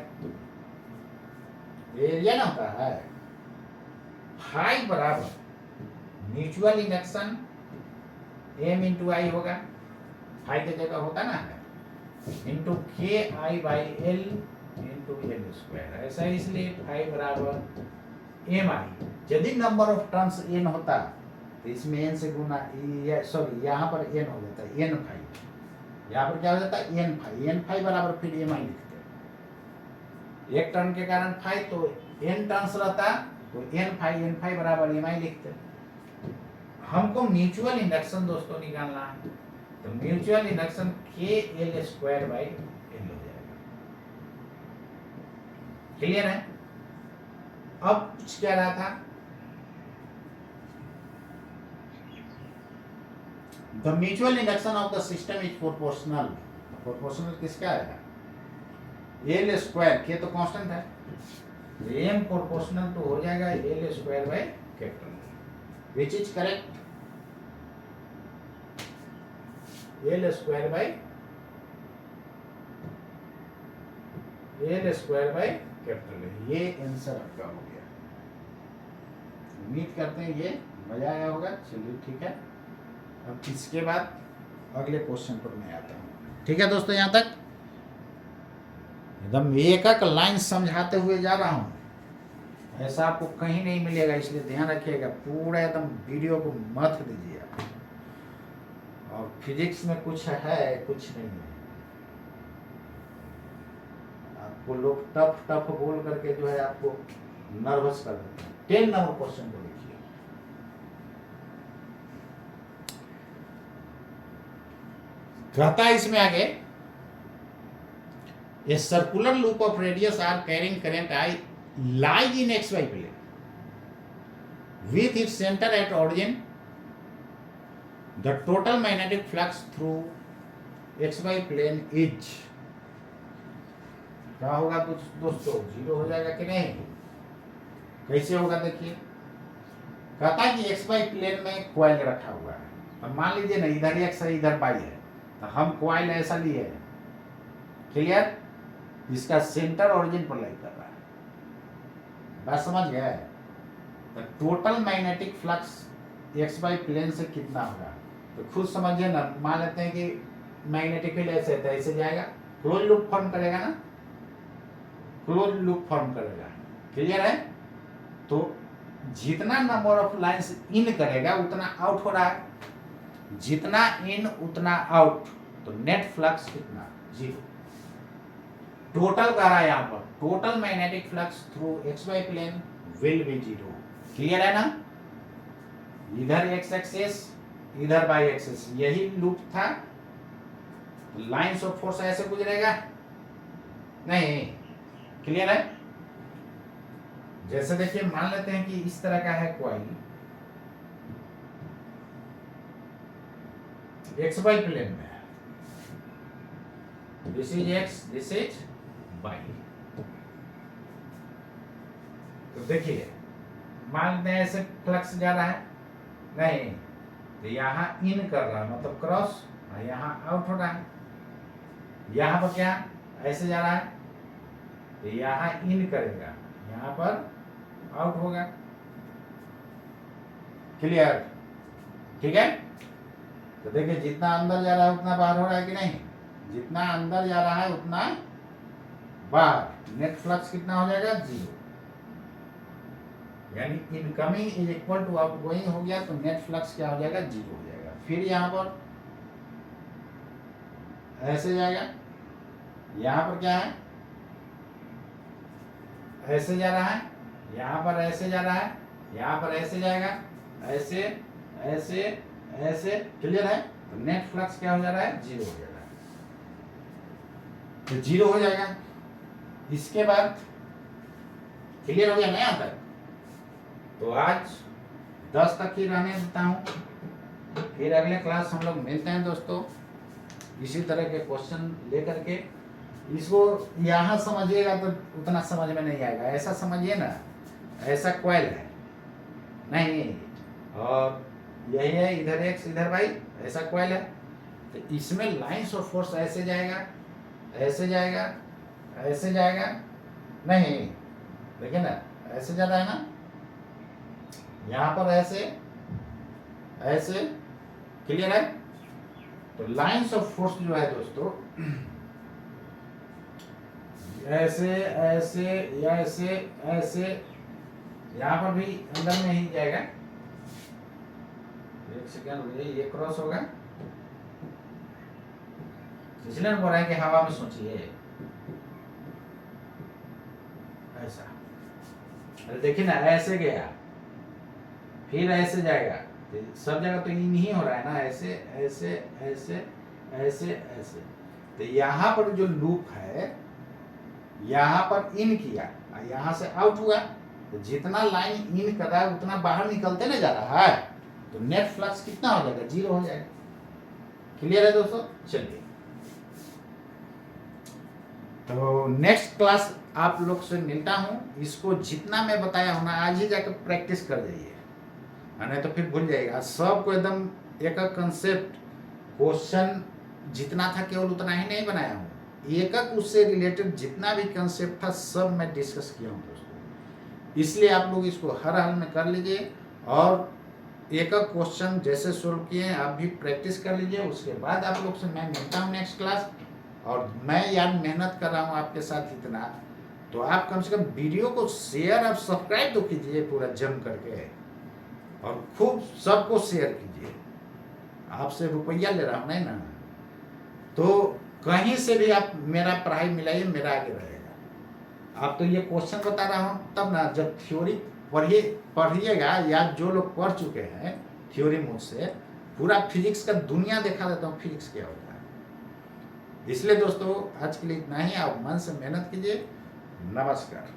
एरिया ना होता है। फाई बराबर म्यूचुअल इंडक्शन M इंटू आई होगा, फाई की जगह होता ना है, इंटू KI/L इंटू L², ऐसा इसलिए फाई बराबर MI। यदि नंबर ऑफ टर्न्स n होता तो इसमें n से गुना, सॉरी यहाँ पर n हो जाता है, n फाई, यहाँ पर क्या हो जाता है, n फाई बराबर फिर MI लिखते हैं। एक टर्न के कारण फाई तो n टर्न्स रहता तो n फाई बराबर MI लिखते। हमको म्यूचुअल इंडक्शन दोस्तों निकालना है, तो mutual induction KL² by L हो जाएगा। क्लियर है? अब कुछ क्या रहा था, the mutual induction of the system is proportional. Proportional किसका आएगा, L², के तो कांस्टेंट है, M प्रोपोर्शनल तो हो जाएगा L² by capital, which is correct, L² by capital, ये आंसर आपका हो गया। उम्मीद करते हैं ये मजा आया होगा। चलिए ठीक है, अब इसके बाद अगले क्वेश्चन पर मैं आता हूँ। ठीक है दोस्तों, यहाँ तक एकदम एक एक लाइन समझाते हुए जा रहा हूँ, ऐसा आपको कहीं नहीं मिलेगा, इसलिए ध्यान रखिएगा, पूरा एकदम वीडियो को मत दीजिए आप। और फिजिक्स में कुछ है कुछ नहीं है, आपको लोग टफ टफ बोल करके जो है आपको नर्वस कर देते हैं। 10 नंबर क्वेश्चन को देखिए। कहता है इसमें आगे, a circular loop of radius R carrying current I lies in xy plane with its center at origin. The total magnetic flux through xy plane is, क्या होगा दोस्तों, जीरो हो जाएगा कि नहीं? कैसे होगा देखिए, कहता है कि xy प्लेन में कॉइल रखा हुआ है। अब मान लीजिए ना, इधर x है इधर y है, तो हम कॉइल ऐसा लिए हैं, क्लियर? इसका सेंटर ओरिजिन पर लाई कर रहा है, बात समझ गया? तो total magnetic flux X Y plane से कितना होगा, तो खुद समझिए ना। मान लेते हैं कि मैग्नेटिक फील्ड ऐसे है, ऐसे जाएगा, क्लोज लूप फॉर्म करेगा ना, क्लोज लूप फॉर्म करेगा, क्लियर है? तो जितना नंबर ऑफ लाइंस इन करेगा उतना आउट हो रहा है, जितना इन उतना आउट, तो नेट फ्लक्स कितना, जीरो। टोटल कह रहा है यहाँ पर, total magnetic flux through X Y plane will be zero, clear है ना? इधर एक्स एक्सिस इधर वाई एक्सिस, यही लूप था। लाइंस ऑफ फोर्स ऐसे गुजरेगा नहीं, क्लियर है? जैसे देखिए, मान लेते हैं कि इस तरह का है कॉइल, एक्स वाई प्लेन में, this is X this is Y. तो देखिए, मान लेते हैं ऐसे फ्लक्स जा रहा है, नहीं तो यहाँ इन कर रहा है मतलब क्रॉस, और यहाँ आउट हो रहा है। यहाँ पर क्या ऐसे जा रहा है, तो यहाँ इन करेगा, यहाँ पर आउट होगा, क्लियर? ठीक है? तो देखिए, जितना अंदर जा रहा है उतना बाहर हो रहा है कि नहीं? जितना अंदर जा रहा है उतना बाहर, नेट फ्लक्स कितना हो जाएगा, जीरो। यानी incoming is equal to outgoing हो गया, तो नेट फ्लक्स क्या हो जाएगा, जीरो हो जाएगा। फिर यहाँ पर ऐसे जाएगा, यहाँ पर क्या है, ऐसे जा रहा है, यहाँ पर ऐसे जा रहा है, यहाँ पर ऐसे जाएगा, ऐसे ऐसे ऐसे, क्लियर है? तो नेट फ्लक्स क्या हो जा रहा है, जीरो हो जा रहा है, तो जीरो हो जाएगा। इसके बाद क्लियर हो गया ना यहाँ तक? तो आज 10 तक ही रहने देता हूँ, फिर अगले क्लास हम लोग मिलते हैं दोस्तों, इसी तरह के क्वेश्चन लेकर के। इसको यहाँ समझिएगा तो उतना समझ में नहीं आएगा, ऐसा समझिए ना, ऐसा कॉइल है नहीं, और यही है, इधर एक्स इधर वाई, ऐसा कॉइल है। तो इसमें लाइंस ऑफ फोर्स ऐसे जाएगा, ऐसे जाएगा, ऐसे जाएगा, नहीं देखिए ना, ऐसे जा रहा है ना, यहाँ पर ऐसे ऐसे, क्लियर है? तो लाइंस ऑफ फोर्स जो है दोस्तों, ऐसे ऐसे या ऐसे ऐसे, यहाँ पर भी अंदर में ही जाएगा। एक सेकेंड रुकिए, ये क्रॉस होगा, इसलिए बोल रहे हैं कि हवा में सोचिए ऐसा। अरे देखिए ना, ऐसे गया, फिर ऐसे जाएगा, सब जगह तो इन ही हो रहा है ना, ऐसे ऐसे ऐसे ऐसे ऐसे। तो यहाँ पर जो लूप है, यहाँ पर इन किया, यहाँ से आउट हुआ, तो जितना लाइन इन कर रहा है उतना बाहर निकलते ना जा रहा है, तो नेट फ्लक्स कितना हो जाएगा, जीरो हो जाएगा। क्लियर है दोस्तों? चलिए, तो नेक्स्ट क्लास आप लोग से मिलता हूँ। इसको जितना मैं बताया हूँ ना, आज ही जाकर प्रैक्टिस कर जाइए, नहीं तो फिर भूल जाएगा। सबको एकदम एक कंसेप्ट, क्वेश्चन जितना था केवल उतना ही नहीं बनाया हूँ, एक उससे रिलेटेड जितना भी कंसेप्ट था सब मैं डिस्कस किया हूँ दोस्तों। इसलिए आप लोग इसको हर हाल में कर लीजिए और एक एक क्वेश्चन जैसे सोल्व किए हैं आप भी प्रैक्टिस कर लीजिए। उसके बाद आप लोग से मैं मिलता हूँ नेक्स्ट क्लास। और मैं यार मेहनत कर रहा हूँ आपके साथ इतना, तो आप कम से कम वीडियो को शेयर और सब्सक्राइब तो कीजिए पूरा जम करके, और खूब सबको शेयर कीजिए। आपसे रुपया ले रहा हूँ नहीं ना, तो कहीं से भी आप मेरा पढ़ाई मिलाइए, मेरा आगे रहेगा। आप तो ये क्वेश्चन बता रहा हूँ तब ना, जब थ्योरी पढ़िएगा, या जो लोग पढ़ चुके हैं थ्योरी मुझसे, पूरा फिजिक्स का दुनिया दिखा देता हूँ फिजिक्स क्या होता है। इसलिए दोस्तों आज के लिए इतना ही। आप मन से मेहनत कीजिए। नमस्कार।